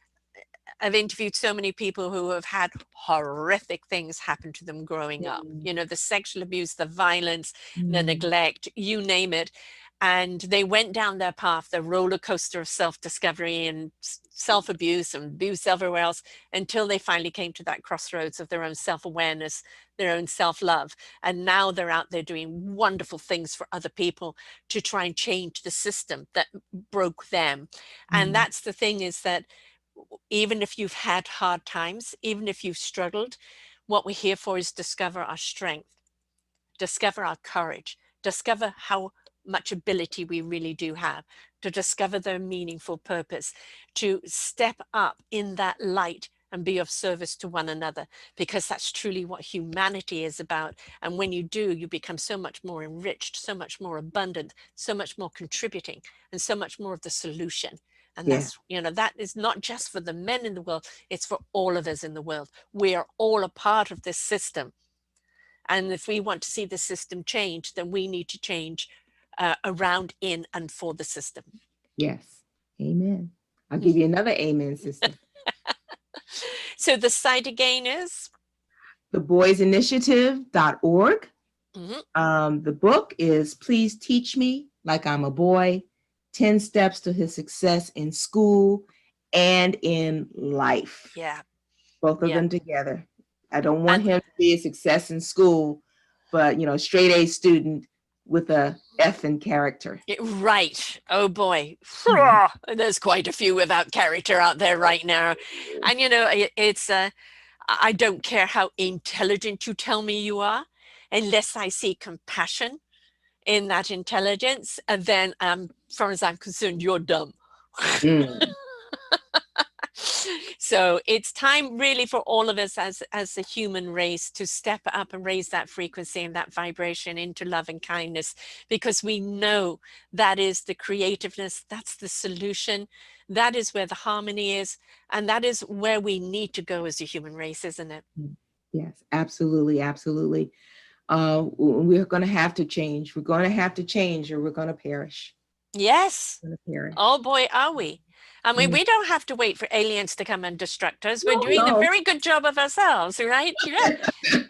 I've interviewed so many people who have had horrific things happen to them growing up. Mm. You know, the sexual abuse, the violence, the Mm. neglect, you name it. And they went down their path, the roller coaster of self-discovery and self-abuse and abuse everywhere else, until they finally came to that crossroads of their own self-awareness, their own self-love. And now they're out there doing wonderful things for other people to try and change the system that broke them. And that's the thing, is that even if you've had hard times, even if you've struggled, what we're here for is discover our strength, discover our courage, discover how much ability we really do have, to discover their meaningful purpose, to step up in that light and be of service to one another, because that's truly what humanity is about. And when you do, you become so much more enriched, so much more abundant, so much more contributing, and so much more of the solution. And Yeah. that's, you know, that is not just for the men in the world, it's for all of us in the world. We are all a part of this system. And if we want to see the system change, then we need to change around, in, and for the system. Yes. Amen. I'll give you another amen, sister. So the site again is? theboysinitiative.org. Mm-hmm. The book is Please Teach Me Like I'm a Boy, 10 Steps to His Success in School and in Life. Yeah. Both of Yeah. them together. I don't want him to be a success in school, but, you know, straight A student with a F in character. Right. Oh boy. There's quite a few without character out there right now. And you know, it's I don't care how intelligent you tell me you are, unless I see compassion in that intelligence, and then as far as I'm concerned, you're dumb. So it's time really for all of us as a human race to step up and raise that frequency and that vibration into love and kindness, because we know that is the creativeness, that's the solution, that is where the harmony is, and that is where we need to go as a human race, isn't it? Yes, absolutely, absolutely. We're going to have to change. We're going to have to change, or we're going to perish. Yes. We're going to perish. Oh boy, are we. I mean, we don't have to wait for aliens to come and destruct us. We're No, doing a no. very good job of ourselves, right? Yeah.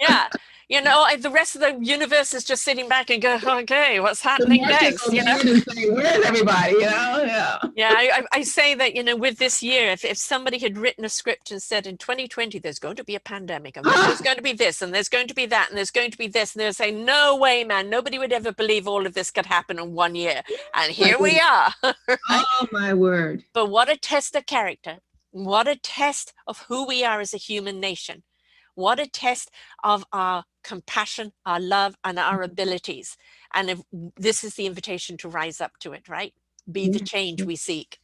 Yeah. You know, the rest of the universe is just sitting back and go, okay, what's happening next? You know? Say, where's everybody? You know? Yeah. Yeah, I say that, you know, with this year, if somebody had written a script and said in 2020, there's going to be a pandemic, and there's going to be this, and there's going to be that, and there's going to be this, and they'll say, no way, man, nobody would ever believe all of this could happen in 1 year. And here we are. Right? Oh, my word. But what a test of character. What a test of who we are as a human nation. What a test of our compassion, our love, and our abilities. And if this is the invitation to rise up to it, right? Be the change we seek.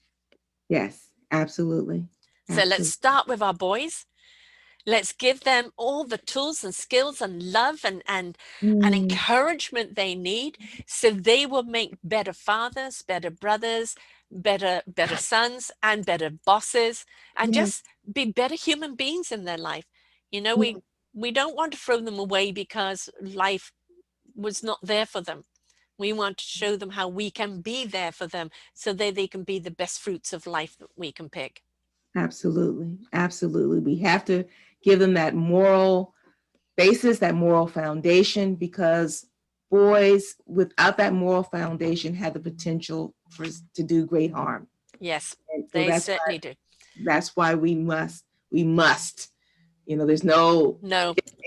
Yes, absolutely. So let's start with our boys. Let's give them all the tools and skills and love and encouragement they need, so they will make better fathers, better brothers, better sons, and better bosses, and just be better human beings in their life. You know, we don't want to throw them away because life was not there for them. We want to show them how we can be there for them, so that they can be the best fruits of life that we can pick. Absolutely. Absolutely. We have to give them that moral basis, that moral foundation, because boys without that moral foundation have the potential to do great harm. Yes, so they certainly do. That's why we must, you know, there's no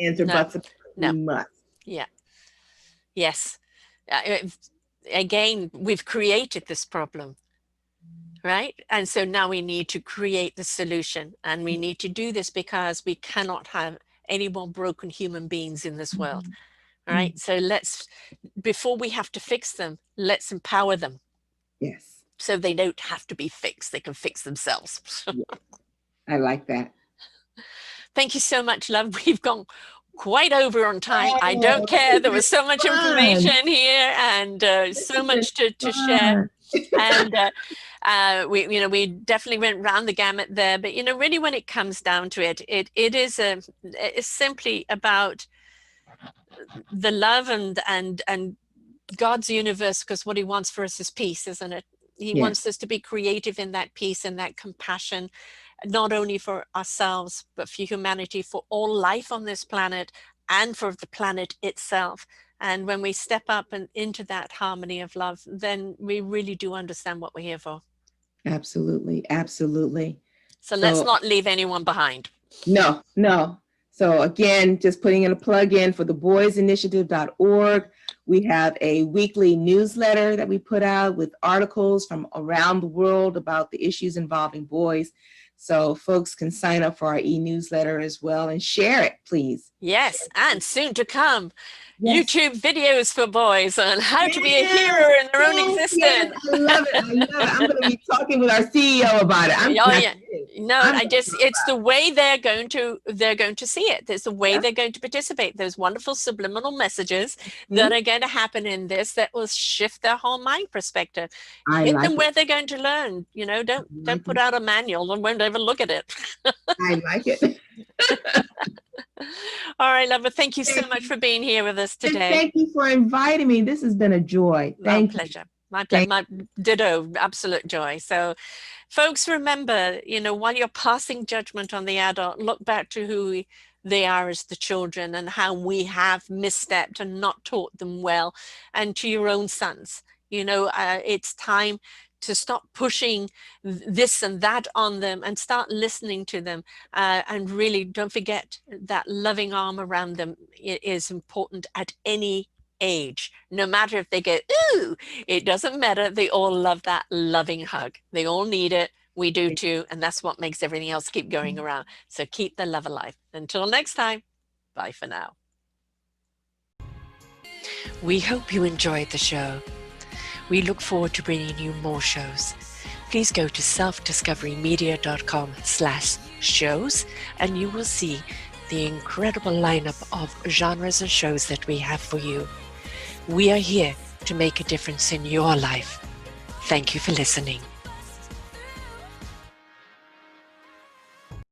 answer, but we must. Yeah. Yes. Again, we've created this problem, right? And so now we need to create the solution, and we need to do this because we cannot have any more broken human beings in this world. All right. So before we have to fix them, let's empower them. Yes. So they don't have to be fixed. They can fix themselves. I like that. Thank you so much, love. We've gone quite over on time. I don't care. There was so much information here, and so much to share. And we definitely went round the gamut there. But really, when it comes down to it, it's simply about the love and God's universe, because what he wants for us is peace, isn't it? He wants us to be creative in that peace and that compassion, not only for ourselves, but for humanity, for all life on this planet, and for the planet itself. And when we step up and into that harmony of love, then we really do understand what we're here for. Absolutely. Absolutely. So let's not leave anyone behind. No, no. So again, just putting in a plug in for the boysinitiative.org. We have a weekly newsletter that we put out with articles from around the world about the issues involving boys. So folks can sign up for our e-newsletter as well and share it, please. Yes, and soon to come, YouTube videos for boys on how to be a hero in their own existence. Yes, I love it. I love it. I'm going to be talking with our CEO about it. It's the way they're going to see it. There's the way they're going to participate. Those wonderful subliminal messages that are going to happen in this that will shift their whole mind perspective. Hit them where they're going to learn. You know, don't put out a manual and won't ever look at it. I like it. All right, lover. Thank you so much for being here with us today. And thank you for inviting me. This has been a joy. My pleasure. My ditto, absolute joy. So folks, remember, you know, while you're passing judgment on the adult, look back to who they are as the children and how we have misstepped and not taught them well, and to your own sons. You know, it's time to stop pushing this and that on them and start listening to them, and really don't forget that loving arm around them is important at any age. No matter if they go, ooh, it doesn't matter. They all love that loving hug. They all need it. We do too. And that's what makes everything else keep going around. So keep the love alive. Until next time, bye for now. We hope you enjoyed the show. We look forward to bringing you more shows. Please go to selfdiscoverymedia.com/shows and you will see the incredible lineup of genres and shows that we have for you. We are here to make a difference in your life. Thank you for listening.